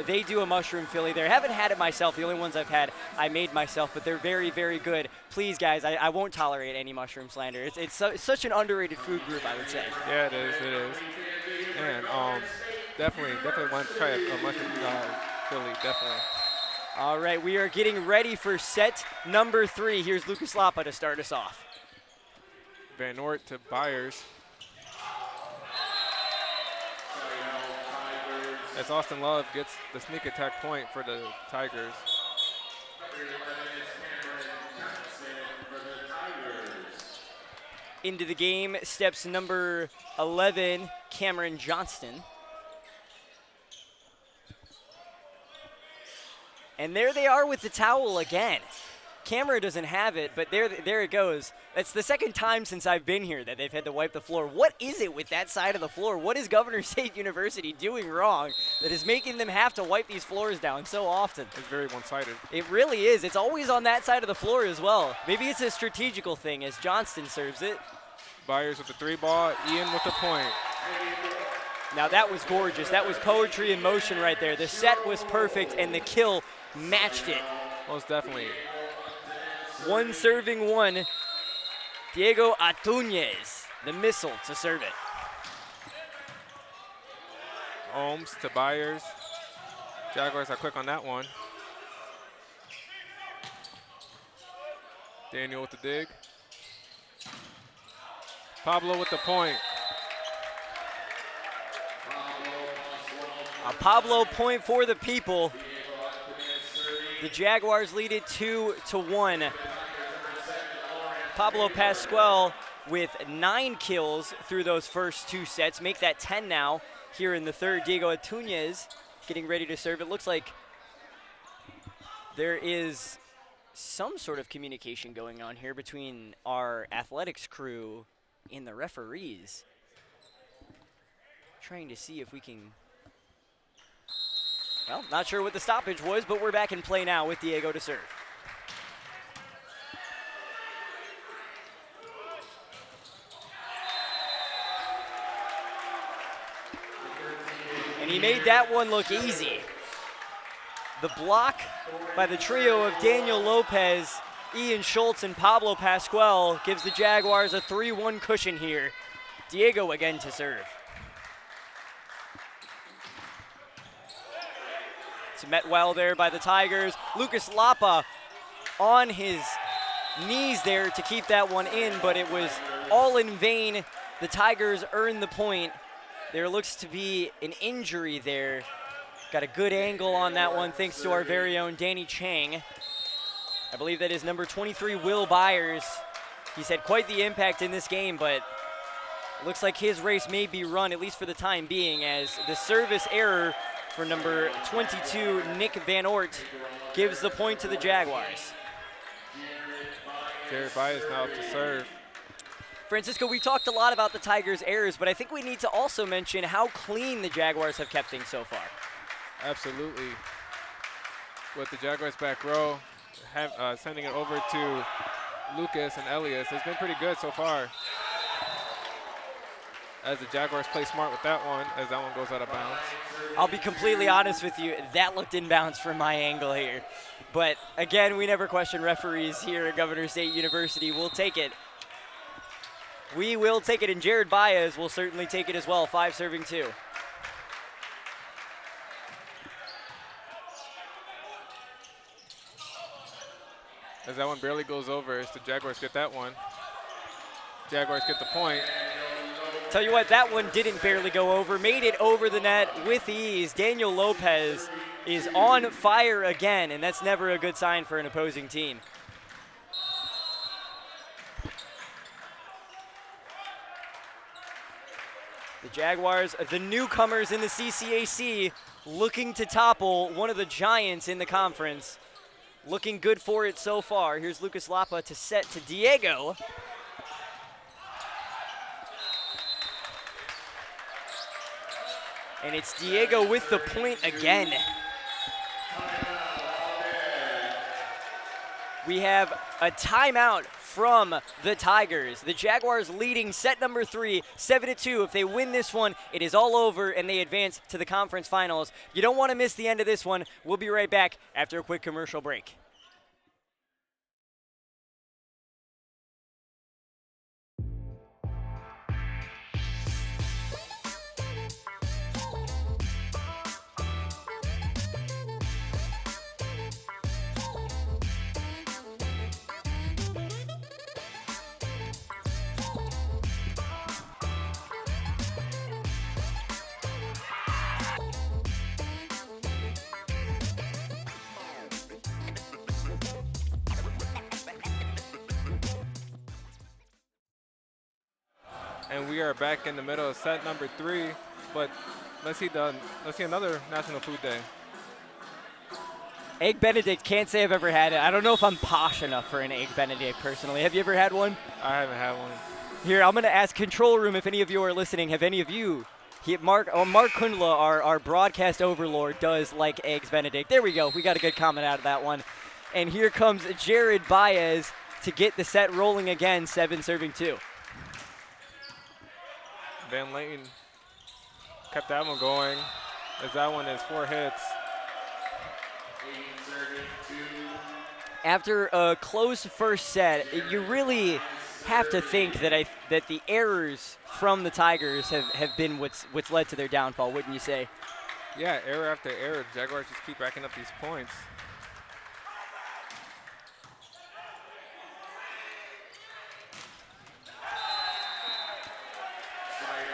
They do a mushroom Philly there. Haven't had it myself. The only ones I've had, I made myself, but they're very, very good. Please, guys, I won't tolerate any mushroom slander. It's such an underrated food group, I would say. Yeah, it is. It is. And definitely want to try a mushroom Philly. Definitely. All right, we are getting ready for set number 3. Here's Lucas Lapa to start us off. Van Ort to Byers. As Austin Love gets the sneak attack point for the Tigers. Into the game steps number 11, Cameron Johnston. And there they are with the towel again. Camera doesn't have it, but there it goes. That's the second time since I've been here that they've had to wipe the floor. What is it with that side of the floor? What is Governor State University doing wrong that is making them have to wipe these floors down so often? It's very one-sided. It really is. It's always on that side of the floor as well. Maybe it's a strategical thing as Johnston serves it. Byers with the 3 ball, Ian with the point. Now that was gorgeous. That was poetry in motion right there. The set was perfect and the kill matched it. Most definitely. One serving one. Diego Atuñez, the missile to serve it. Ohms to Byers. Jaguars are quick on that one. Daniel with the dig. Pablo with the point. A Pablo point for the people. The Jaguars lead it 2-1. Pablo Pascual with 9 kills through those first 2 sets. Make that 10 now here in the third. Diego Atuñez getting ready to serve. It looks like there is some sort of communication going on here between our athletics crew and the referees. Trying to see if we can... Well, not sure what the stoppage was, but we're back in play now with Diego to serve. And he made that one look easy. The block by the trio of Daniel Lopez, Ian Schultz, and Pablo Pascual gives the Jaguars a 3-1 cushion here. Diego again to serve. It's met well there by the Tigers. Lucas Lapa on his knees there to keep that one in, but it was all in vain. The Tigers earned the point. There looks to be an injury there. Got a good angle on that one thanks to our very own Danny Chang. I believe that is number 23, Will Byers. He's had quite the impact in this game, but it looks like his race may be run, at least for the time being, as the service error for number 22, Nick Van Ort, gives the point to the Jaguars. Jared Byers now up to serve. Francisco, we talked a lot about the Tigers' errors, but I think we need to also mention how clean the Jaguars have kept things so far. Absolutely. With the Jaguars back row, sending it over to Lucas and Elias. It's been pretty good so far. As the Jaguars play smart with that one, as that one goes out of bounds. I'll be completely honest with you, that looked inbounds from my angle here. But again, we never question referees here at Governor State University. We'll take it. We will take it, and Jared Baez will certainly take it as well, 5 serving 2. As that one barely goes over, as the Jaguars get that one. Jaguars get the point. Tell you what, that one didn't barely go over, made it over the net with ease. Daniel Lopez is on fire again, and that's never a good sign for an opposing team. The Jaguars, the newcomers in the CCAC, looking to topple one of the giants in the conference. Looking good for it so far. Here's Lucas Lapa to set to Diego. And it's Diego with the point again. we have a timeout from the Tigers. The Jaguars leading set number 3, 7-2. If they win this one, it is all over and they advance to the conference finals. You don't want to miss the end of this one. We'll be right back after a quick commercial break. And we are back in the middle of set number 3, but let's see another National Food Day. Egg Benedict, can't say I've ever had it. I don't know if I'm posh enough for an Egg Benedict personally. Have you ever had one? I haven't had one. Here, I'm going to ask Control Room if any of you are listening. Have any of you? Mark Kundla, our broadcast overlord, does like Eggs Benedict. There we go. We got a good comment out of that one. And here comes Jared Baez to get the set rolling again, 7-2. Van Layton kept that one going, as that one is 4 hits. After a close first set, you really have to think that the errors from the Tigers have been what's led to their downfall, wouldn't you say? Yeah, error after error. The Jaguars just keep racking up these points.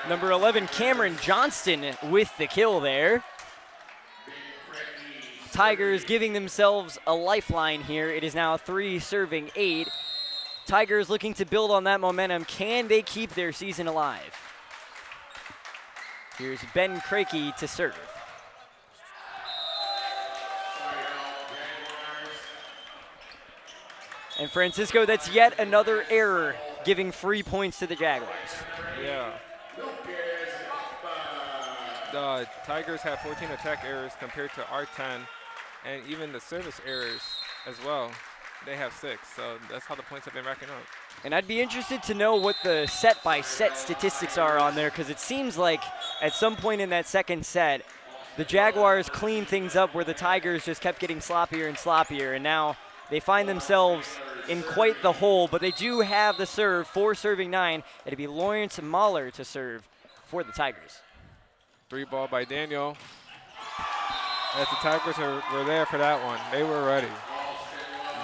Number 11, Cameron Johnston with the kill there. Tigers giving themselves a lifeline here. It is now 3-8. Tigers looking to build on that momentum. Can they keep their season alive? Here's Ben Crakey to serve. And Francisco, that's yet another error, giving free points to the Jaguars. Yeah. The Tigers have 14 attack errors compared to our 10, and even the service errors as well. They have 6, so that's how the points have been racking up. And I'd be interested to know what the set-by-set statistics are on there, because it seems like at some point in that second set, the Jaguars cleaned things up where the Tigers just kept getting sloppier and sloppier, and now they find themselves in quite the hole, but they do have the serve, 4 serving 9. It'd be Lawrence Mahler to serve for the Tigers. 3 ball by Daniel. As the Tigers were there for that one. They were ready.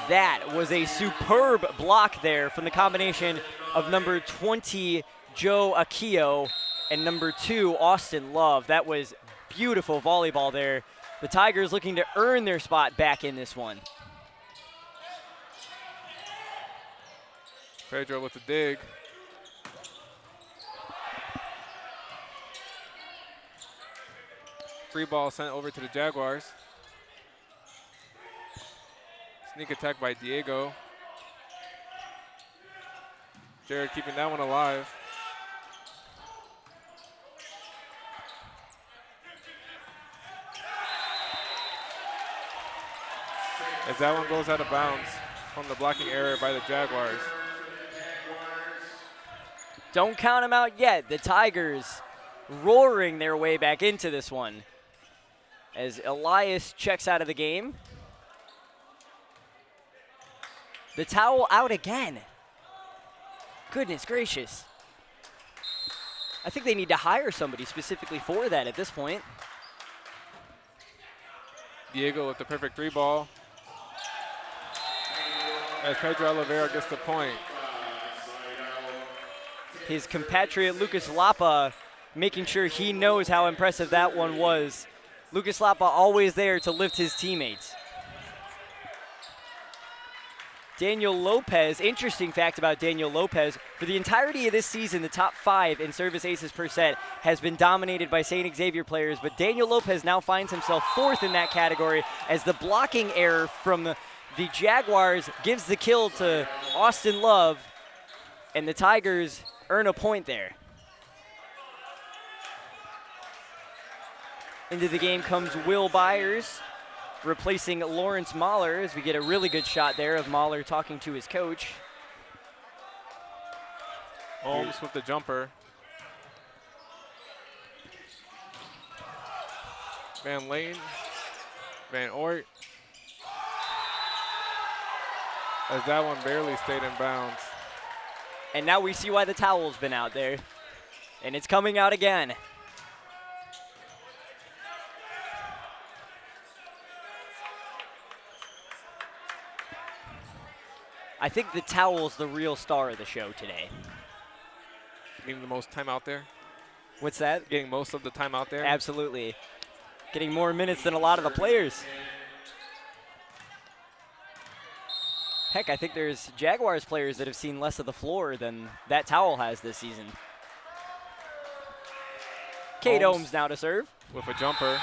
That was a superb block there from the combination of number 20, Joe Akio, and number 2, Austin Love. That was beautiful volleyball there. The Tigers looking to earn their spot back in this one. Pedro with the dig. Free ball sent over to the Jaguars. Sneak attack by Diego. Jared keeping that one alive. As that one goes out of bounds from the blocking error by the Jaguars. Don't count them out yet. The Tigers roaring their way back into this one. As Elias checks out of the game. The towel out again. Goodness gracious. I think they need to hire somebody specifically for that at this point. Diego with the perfect 3 ball. As Pedro Oliveira gets the point. His compatriot Lucas Lapa making sure he knows how impressive that one was. Lucas Lapa always there to lift his teammates. Daniel Lopez, interesting fact about Daniel Lopez, for the entirety of this season, the top 5 in service aces per set has been dominated by St. Xavier players, but Daniel Lopez now finds himself 4th in that category as the blocking error from the Jaguars gives the kill to Austin Love, and the Tigers earn a point there. Into the game comes Will Byers. replacing Lawrence Mahler, as we get a really good shot there of Mahler talking to his coach. Holmes with the jumper. Van Lane, Van Oort. As that one barely stayed in bounds. And now we see why the towel's been out there. And it's coming out again. I think the towel's the real star of the show today. Getting the most time out there. What's that? Getting most of the time out there. Absolutely. Getting more minutes than a lot of the players. Heck, I think there's Jaguars players that have seen less of the floor than that towel has this season. Kate Ohms now to serve. With a jumper.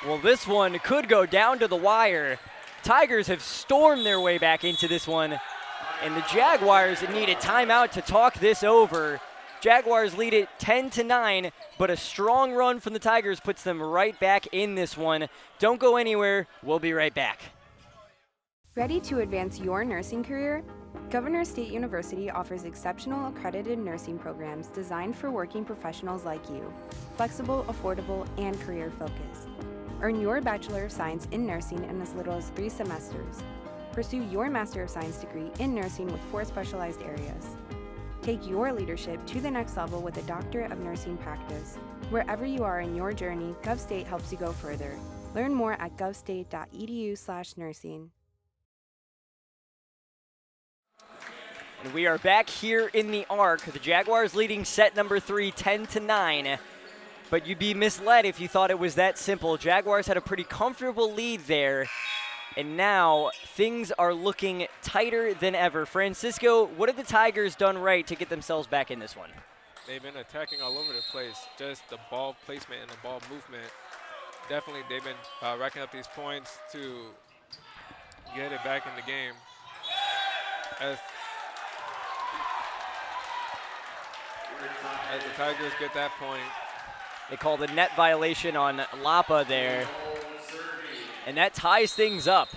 Well, this one could go down to the wire. Tigers have stormed their way back into this one, and the Jaguars need a timeout to talk this over. Jaguars lead it 10-9, but a strong run from the Tigers puts them right back in this one. Don't go anywhere. We'll be right back. Ready to advance your nursing career? Governor State University offers exceptional accredited nursing programs designed for working professionals like you. Flexible, affordable, and career-focused. Earn your Bachelor of Science in Nursing in as little as 3 semesters. Pursue your Master of Science degree in nursing with 4 specialized areas. Take your leadership to the next level with a Doctorate of Nursing practice. Wherever you are in your journey, GovState helps you go further. Learn more at govstate.edu/nursing. And we are back here in the arc. The Jaguars leading set number 3, 10-9. But you'd be misled if you thought it was that simple. Jaguars had a pretty comfortable lead there. And now things are looking tighter than ever. Francisco, what have the Tigers done right to get themselves back in this one? They've been attacking all over the place. Just the ball placement and the ball movement. Definitely they've been racking up these points to get it back in the game. As the Tigers get that point. They called a net violation on Lapa there. And that ties things up.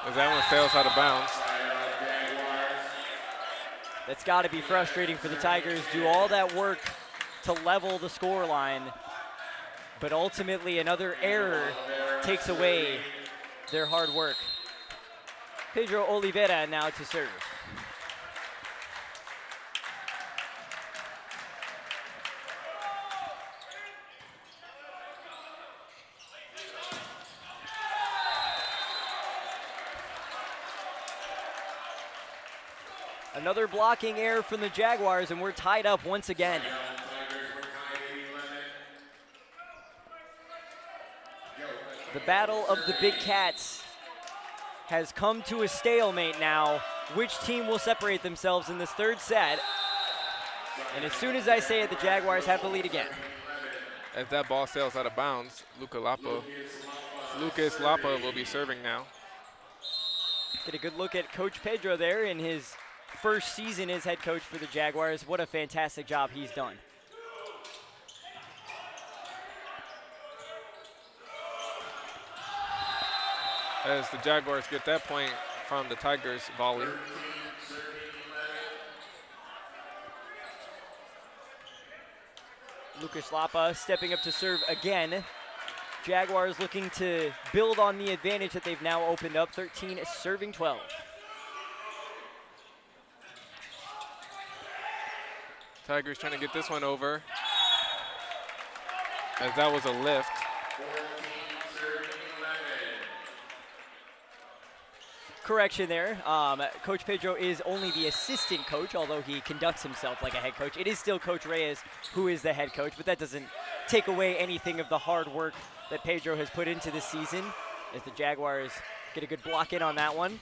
As that one sails out of bounds. That's got to be frustrating for the Tigers. Do all that work to level the score line, but ultimately another error takes away their hard work. Pedro Oliveira now to serve. Another blocking error from the Jaguars, and we're tied up once again. The battle of the Big Cats has come to a stalemate now. Which team will separate themselves in this third set? And as soon as I say it, the Jaguars have the lead again. As that ball sails out of bounds, Lucas Lapa will be serving now. Get a good look at Coach Pedro there in his first season as head coach for the Jaguars. What a fantastic job he's done. As the Jaguars get that point from the Tigers volley. Lucas Lapa stepping up to serve again. Jaguars looking to build on the advantage that they've now opened up. 13 serving 12. Tigers trying to get this one over. As that was a lift. Correction there. Coach Pedro is only the assistant coach, although he conducts himself like a head coach. It is still Coach Reyes who is the head coach, but that doesn't take away anything of the hard work that Pedro has put into this season, as the Jaguars get a good block in on that one.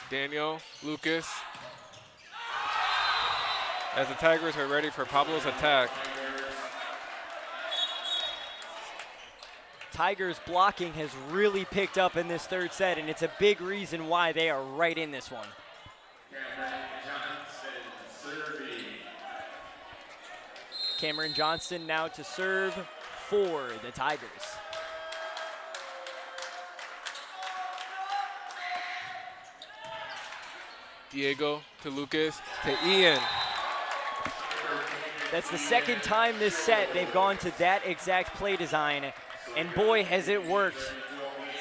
Daniel, Lucas. As the Tigers are ready for Pablo's attack. Tigers blocking has really picked up in this third set, and it's a big reason why they are right in this one. Cameron Johnson now to serve for the Tigers. Diego to Lucas to Ian. That's the second time this set they've gone to that exact play design, and boy, has it worked.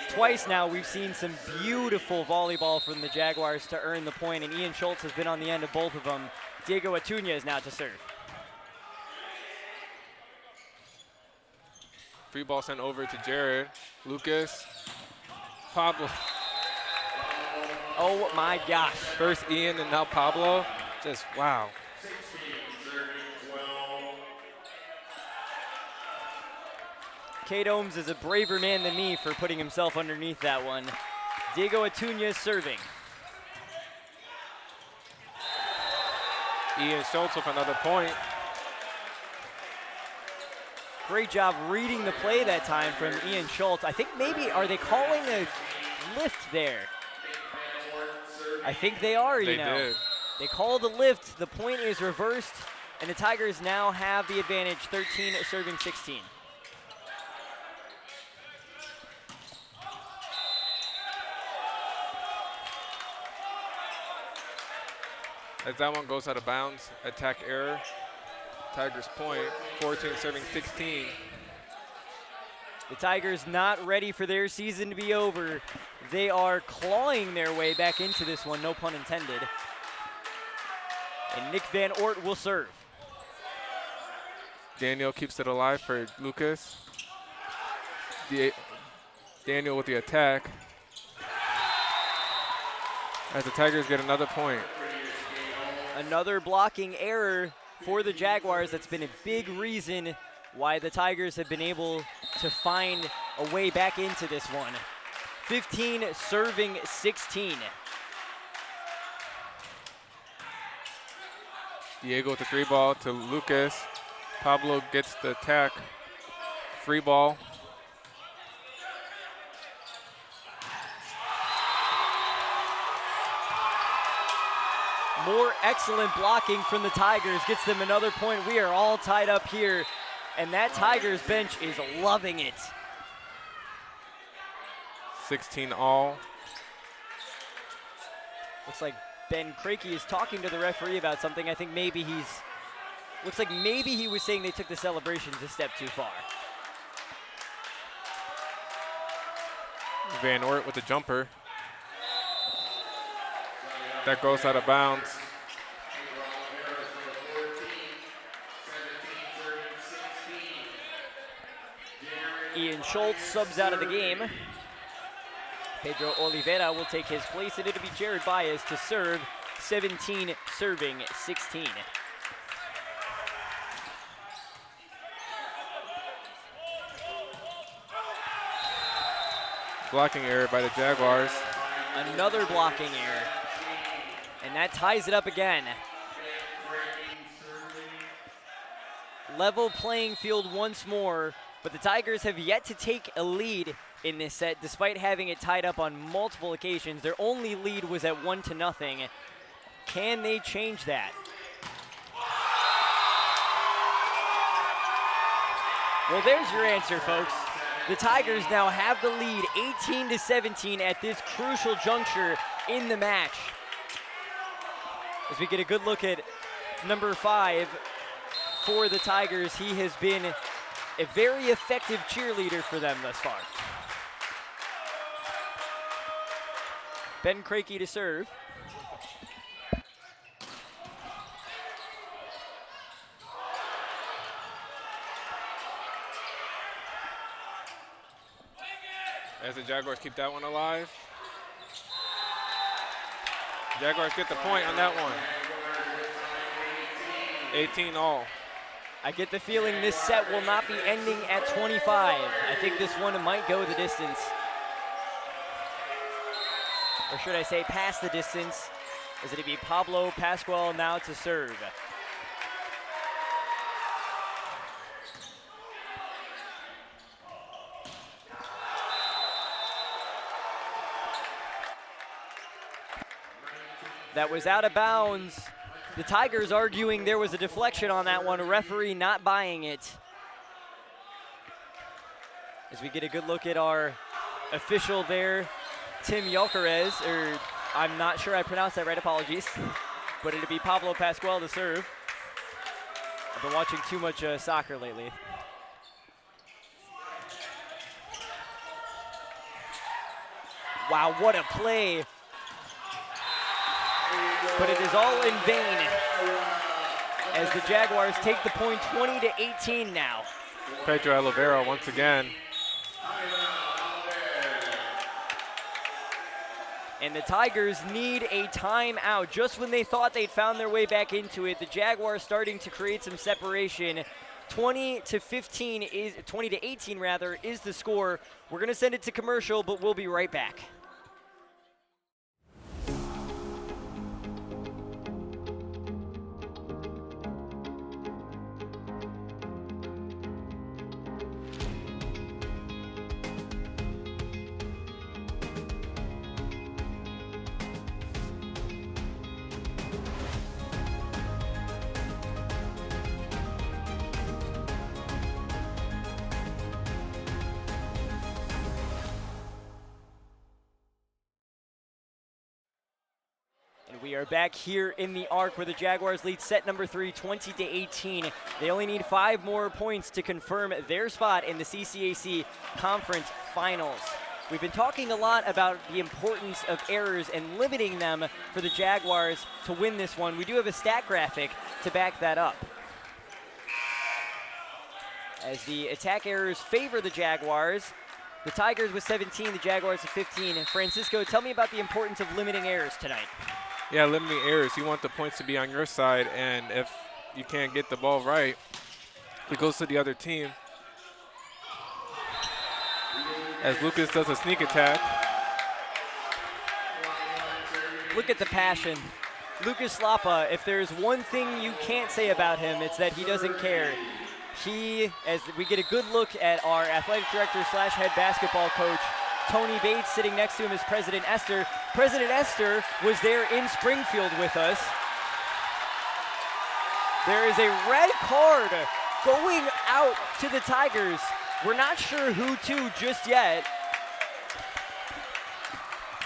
Twice now we've seen some beautiful volleyball from the Jaguars to earn the point, and Ian Schultz has been on the end of both of them. Diego Atuña is now to serve. Free ball sent over to Jared. Lucas. Pablo. Oh my gosh. First Ian and now Pablo. Just wow. Kate Ohms is a braver man than me for putting himself underneath that one. Diego Atuña is serving. Ian Schultz with another point. Great job reading the play that time from Ian Schultz. I think maybe, are they calling a lift there? I think they are, you know. Did. They called a lift, the point is reversed, and the Tigers now have the advantage, 13 serving 16. As that one goes out of bounds, attack error. Tigers point, 14 serving 16. The Tigers not ready for their season to be over. They are clawing their way back into this one, no pun intended. And Nick Van Oort will serve. Daniel keeps it alive for Lucas. Daniel with the attack. As the Tigers get another point. Another blocking error for the Jaguars. That's been a big reason why the Tigers have been able to find a way back into this one. 15 serving 16. Diego with the three ball to Lucas. Pablo gets the attack. Free ball. More excellent blocking from the Tigers gets them another point. We are all tied up here, and that Tigers bench is loving it. 16 all. Looks like Ben Crakey is talking to the referee about something. I think maybe looks like maybe he was saying they took the celebrations a step too far. Van Oort with the jumper. That goes out of bounds. Ian Schultz subs out of the game. Pedro Oliveira will take his place, and it'll be Jared Baez to serve, 17 serving 16. Blocking error by the Jaguars. Another blocking error. And that ties it up again. Level playing field once more, but the Tigers have yet to take a lead in this set, despite having it tied up on multiple occasions. Their only lead was at 1-0. Can they change that? Well, there's your answer, folks. The Tigers now have the lead, 18-17 at this crucial juncture in the match. As we get a good look at number 5 for the Tigers, he has been a very effective cheerleader for them thus far. Ben Crakey to serve. As the Jaguars keep that one alive. Jaguars get the point on that one. 18 all. I get the feeling this set will not be ending at 25. I think this one might go the distance. Or should I say past the distance, as it'll be Pablo Pascual now to serve. That was out of bounds. The Tigers arguing there was a deflection on that one. A referee not buying it. As we get a good look at our official there, Tim Yalcarez, or I'm not sure I pronounced that right, apologies. But it'd be Pablo Pascual to serve. I've been watching too much soccer lately. Wow, what a play. But it is all in vain as the Jaguars take the point 20-18 now. Pedro Oliveira once again. And the Tigers need a timeout. Just when they thought they'd found their way back into it, the Jaguars starting to create some separation. 20-18 rather is the score. We're going to send it to commercial, but we'll be right back. We are back here in the Arc where the Jaguars lead set number 3, 20-18. They only need 5 more points to confirm their spot in the CCAC Conference Finals. We've been talking a lot about the importance of errors and limiting them for the Jaguars to win this one. We do have a stat graphic to back that up. As the attack errors favor the Jaguars, the Tigers with 17, the Jaguars with 15. Francisco, tell me about the importance of limiting errors tonight. Yeah, limiting errors. You want the points to be on your side, and if you can't get the ball right, it goes to the other team. As Lucas does a sneak attack. Look at the passion. Lucas Slapa, if there's one thing you can't say about him, it's that he doesn't care. He, as we get a good look at our athletic director / head basketball coach, Tony Bates, sitting next to him is President Esther. President Esther was there in Springfield with us. There is a red card going out to the Tigers. We're not sure who to just yet.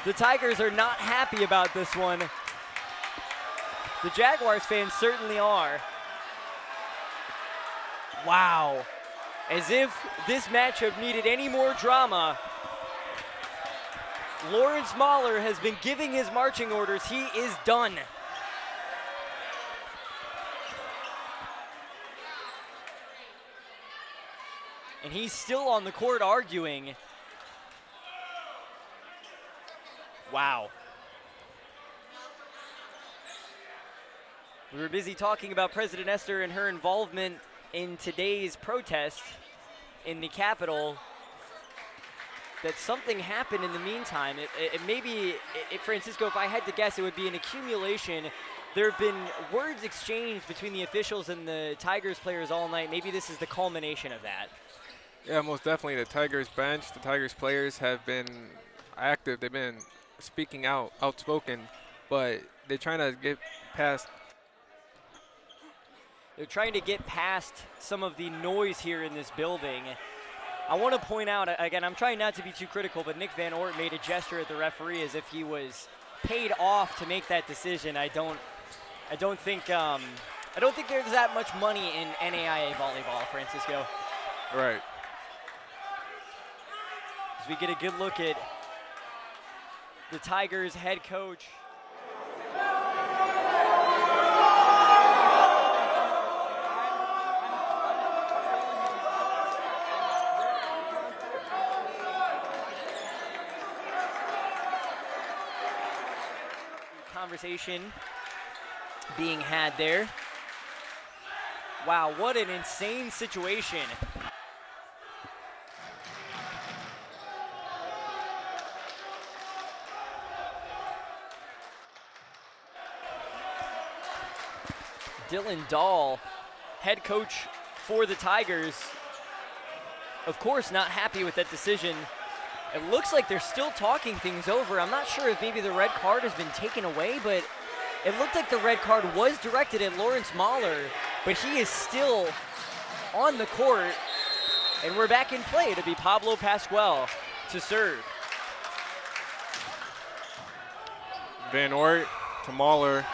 The Tigers are not happy about this one. The Jaguars fans certainly are. Wow. As if this matchup needed any more drama. Lawrence Mahler has been giving his marching orders. He is done. And he's still on the court arguing. Wow. We were busy talking about President Esther and her involvement in today's protest in the Capitol. That something happened in the meantime. Francisco, if I had to guess, it would be an accumulation. There have been words exchanged between the officials and the Tigers players all night. Maybe this is the culmination of that. Yeah, most definitely. The Tigers bench, the Tigers players have been active. They've been speaking out, outspoken, but they're trying to get past. They're trying to get past some of the noise here in this building. I want to point out, again, I'm trying not to be too critical, but Nick Van Ort made a gesture at the referee as if he was paid off to make that decision. I don't think there's that much money in NAIA volleyball, Francisco. Right. As we get a good look at the Tigers head coach. Conversation being had there. Wow, what an insane situation. Dylan Dahl, head coach for the Tigers, of course not happy with that decision. It looks like they're still talking things over. I'm not sure if maybe the red card has been taken away, but It looked like the red card was directed at Lawrence Mahler, but he is still on the court. And we're back in play to be Pablo Pascual to serve. Van Ort to Mahler.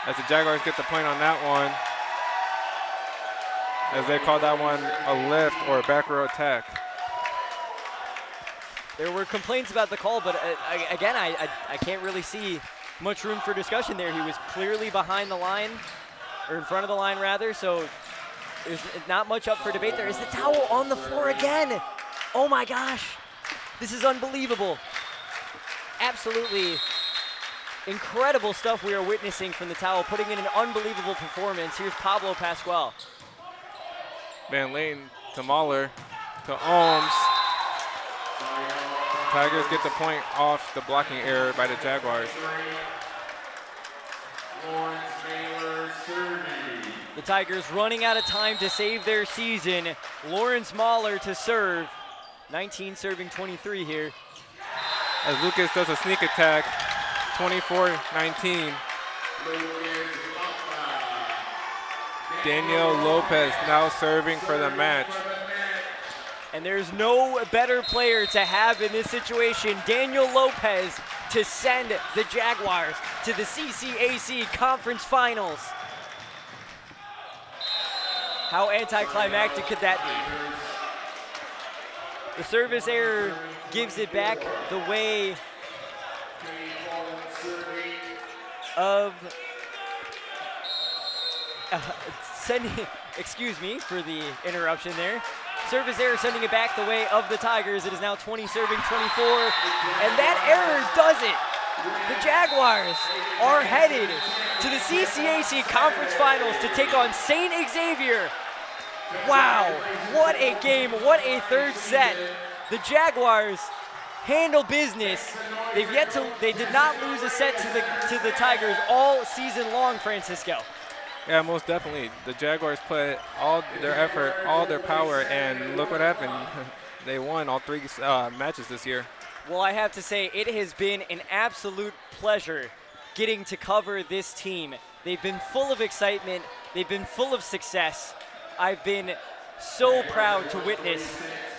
As the Jaguars get the point on that one, as they call that one a lift or a back row attack. There were complaints about the call, but again, I can't really see much room for discussion there. He was clearly behind the line, or in front of the line rather, so there's not much up for debate there. Is the towel on the floor again? Oh my gosh, this is unbelievable. Absolutely incredible stuff we are witnessing from the towel, putting in an unbelievable performance. Here's Pablo Pascual. Van Layton to Mahler to Ohms. Tigers get the point off the blocking error by the Jaguars. The Tigers running out of time to save their season. Lawrence Mahler to serve. 19 serving 23 here. As Lucas does a sneak attack, 24-19. Daniel Lopez now serving for the match. And there's no better player to have in this situation. Daniel Lopez to send the Jaguars to the CCAC Conference Finals. How anticlimactic could that be? The service error gives it back the way of excuse me for the interruption there. Service error sending it back the way of the Tigers. It is now 20 serving 24, and that error does it. The Jaguars are headed to the CCAC Conference Finals to take on St. Xavier. Wow, what a game, what a third set. The Jaguars handle business. They did not lose a set to the Tigers all season long, Francisco. Yeah, most definitely. The Jaguars put all their effort, all their power, and look what happened. They won all three matches this year. Well, I have to say, it has been an absolute pleasure getting to cover this team. They've been full of excitement. They've been full of success. I've been so proud to witness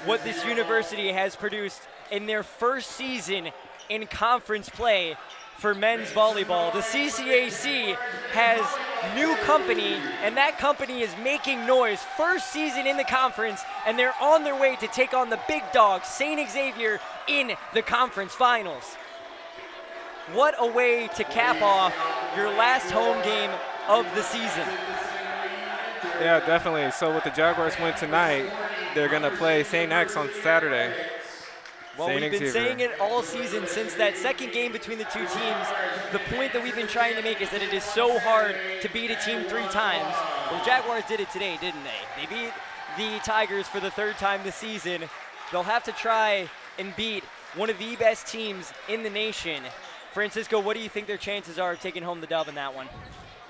what this university has produced in their first season in conference play for men's volleyball. The CCAC has new company, and that company is making noise. First season in the conference, and they're on their way to take on the big dogs, St. Xavier, in the conference finals. What a way to cap off your last home game of the season. Yeah, definitely. So with the Jaguars win tonight, they're going to play St. X on Saturday. Well, we've been saying it all season since that second game between the two teams. The point that we've been trying to make is that it is so hard to beat a team 3 times. Well, the Jaguars did it today, didn't they? They beat the Tigers for the 3rd time this season. They'll have to try and beat one of the best teams in the nation. Francisco, what do you think their chances are of taking home the dub in that one?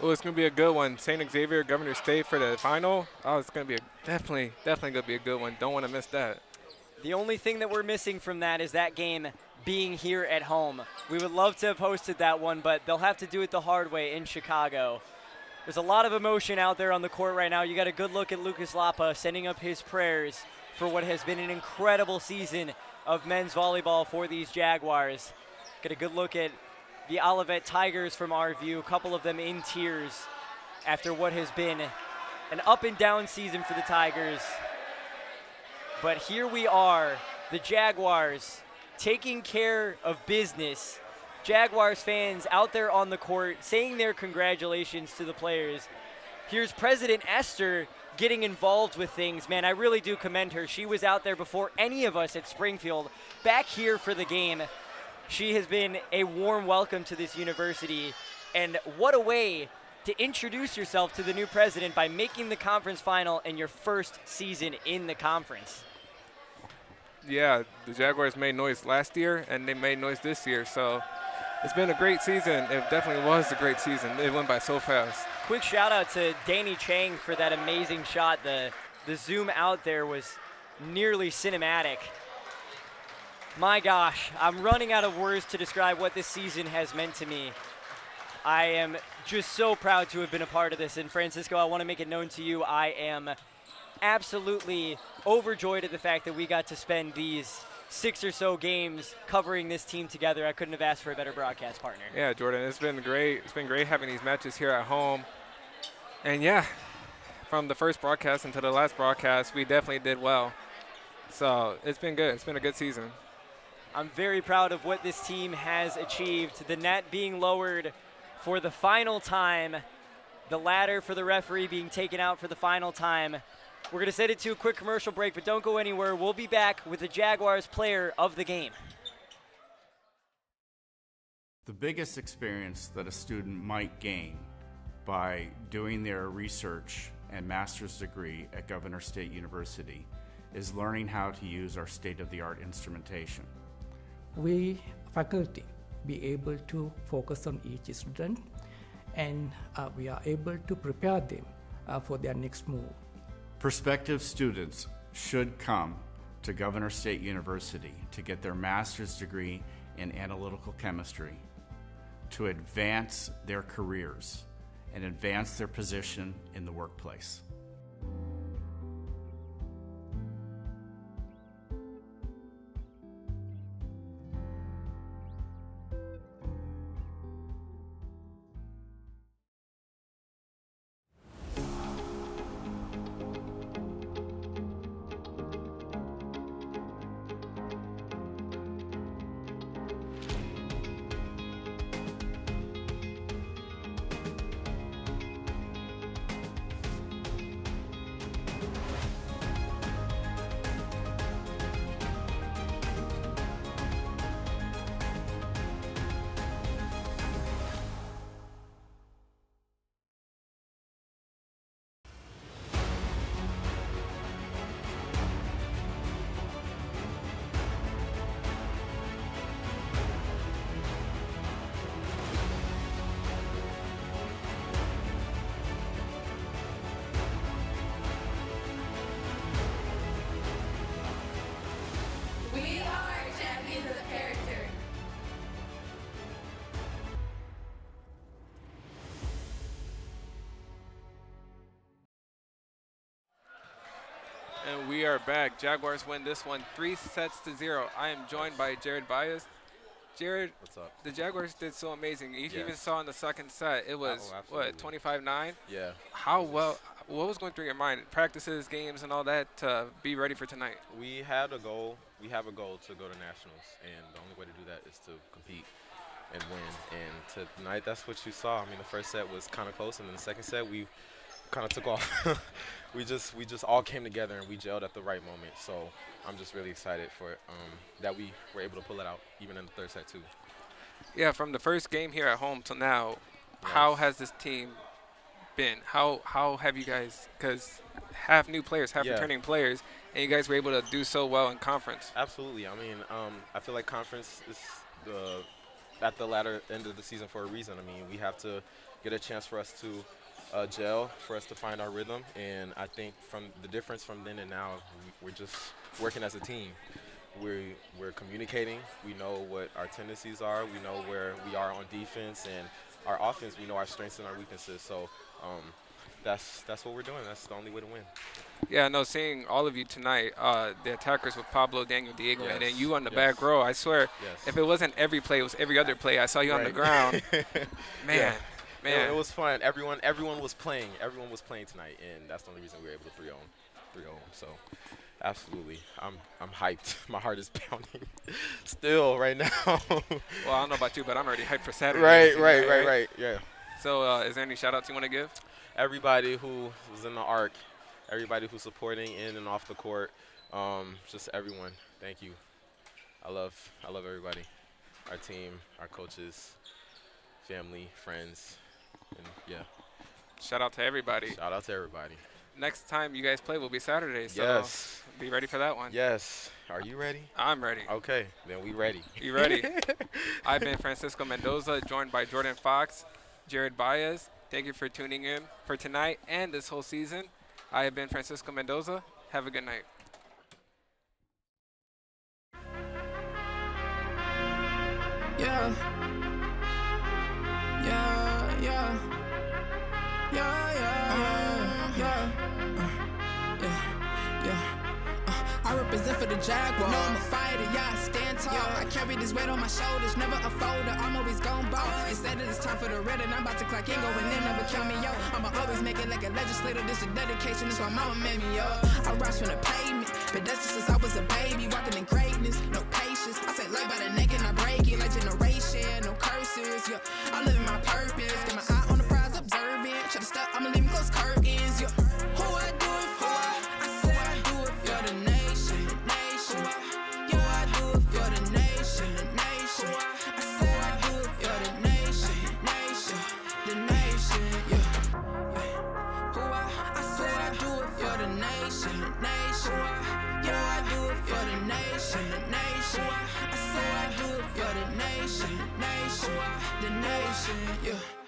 Oh, it's going to be a good one. St. Xavier, Governor State for the final. Oh, it's going to be definitely going to be a good one. Don't want to miss that. The only thing that we're missing from that is that game being here at home. We would love to have hosted that one, but they'll have to do it the hard way in Chicago. There's a lot of emotion out there on the court right now. You got a good look at Lucas Lapa sending up his prayers for what has been an incredible season of men's volleyball for these Jaguars. Get a good look at the Olivet Tigers from our view, a couple of them in tears after what has been an up and down season for the Tigers. But here we are, the Jaguars taking care of business. Jaguars fans out there on the court saying their congratulations to the players. Here's President Esther getting involved with things. Man, I really do commend her. She was out there before any of us at Springfield, back here for the game. She has been a warm welcome to this university, and what a way to introduce yourself to the new president by making the conference final in your first season in the conference. Yeah, the Jaguars made noise last year, and they made noise this year, so it's been a great season. It definitely was a great season. It went by so fast. Quick shout out to Danny Chang for that amazing shot. The zoom out there was nearly cinematic. My gosh, I'm running out of words to describe what this season has meant to me. I am just so proud to have been a part of this. And Francisco, I want to make it known to you, I am absolutely overjoyed at the fact that we got to spend these 6 or so games covering this team together. I couldn't have asked for a better broadcast partner. Yeah, Jordan, it's been great. It's been great having these matches here at home. And yeah, from the first broadcast into the last broadcast, we definitely did well. So it's been good. It's been a good season. I'm very proud of what this team has achieved. The net being lowered for the final time, the ladder for the referee being taken out for the final time. We're going to send it to a quick commercial break, but don't go anywhere. We'll be back with the Jaguars player of the game. The biggest experience that a student might gain by doing their research and master's degree at Governor State University is learning how to use our state-of-the-art instrumentation. We, faculty, be able to focus on each student, and we are able to prepare them for their next move. Prospective students should come to Governor State University to get their master's degree in analytical chemistry, to advance their careers and advance their position in the workplace. And we are back. Jaguars win this one 3-0. I am joined by Jared Baez. Jared, what's up? The Jaguars did so amazing. You Yes. even saw in the second set, it was, what, 25-9? Yeah. What was going through your mind? Practices, games, and all that to be ready for tonight? We had a goal. We have a goal to go to nationals, and the only way to do that is to compete and win. And tonight, that's what you saw. I mean, the first set was kind of close, and then the second set, we kind of took off. we just all came together and we gelled at the right moment. So I'm just really excited for that we were able to pull it out, even in the third set too. Yeah, from the first game here at home till now, how has this team been? How have you guys, because half new players, half returning players, and you guys were able to do so well in conference? Absolutely. I mean, I feel like conference is at the latter end of the season for a reason. I mean, we have to get a chance for us to gel, for us to find our rhythm, and I think from the difference from then and now, we're just working as a team. We're communicating. We know what our tendencies are. We know where we are on defense, and our offense. We know our strengths and our weaknesses. So that's what we're doing. That's the only way to win. Yeah, no, seeing all of you tonight, the attackers with Pablo, Daniel, Diego, and then you on the back row. I swear, if it wasn't every play, it was every other play. I saw you on the ground. Man. It was fun. Everyone was playing. Everyone was playing tonight, and that's the only reason we were able to 3-0. So, absolutely, I'm hyped. My heart is pounding still right now. Well, I don't know about you, but I'm already hyped for Saturday. Right. Yeah. So, is there any shout-outs you want to give? Everybody who was in the ARC, everybody who's supporting in and off the court, just everyone. Thank you. I love everybody. Our team, our coaches, family, friends. And yeah. Shout out to everybody. Shout out to everybody. Next time you guys play will be Saturday, so yes. Be ready for that one. Yes. Are you ready? I'm ready. Okay, then we ready. You ready? I've been Francisco Mendoza, joined by Jordan Fox, Jared Baez. Thank you for tuning in for tonight and this whole season. I have been Francisco Mendoza. Have a good night. Yeah. for the Jaguars. No, I'm a fighter, yeah, I stand tall. I carry this weight on my shoulders, never a folder. I'm always gon' ball. Instead of it's time for the red, and I'm about to clock in, go and then never count me, yo. I'ma always make it like a legislator. This is dedication, that's why mama made me, yo. I rise from the pavement, but that's just since I was a baby, walking in greatness, no patience. I say life by the neck and I break it like generation, no curses, yeah. I'm living my purpose, got my eye on the prize, observing. Try to stop, I'ma leave 'em close curtains, yeah. Who I do it for? I say I do it for the nation, the nation. Yo, I do it for the nation, the nation. I say I do it for the nation, the nation, the nation, yeah. I say I do it for the nation, the nation. Yo, I do it for the nation, the nation. I say I do it for the nation, the nation, the nation, yeah.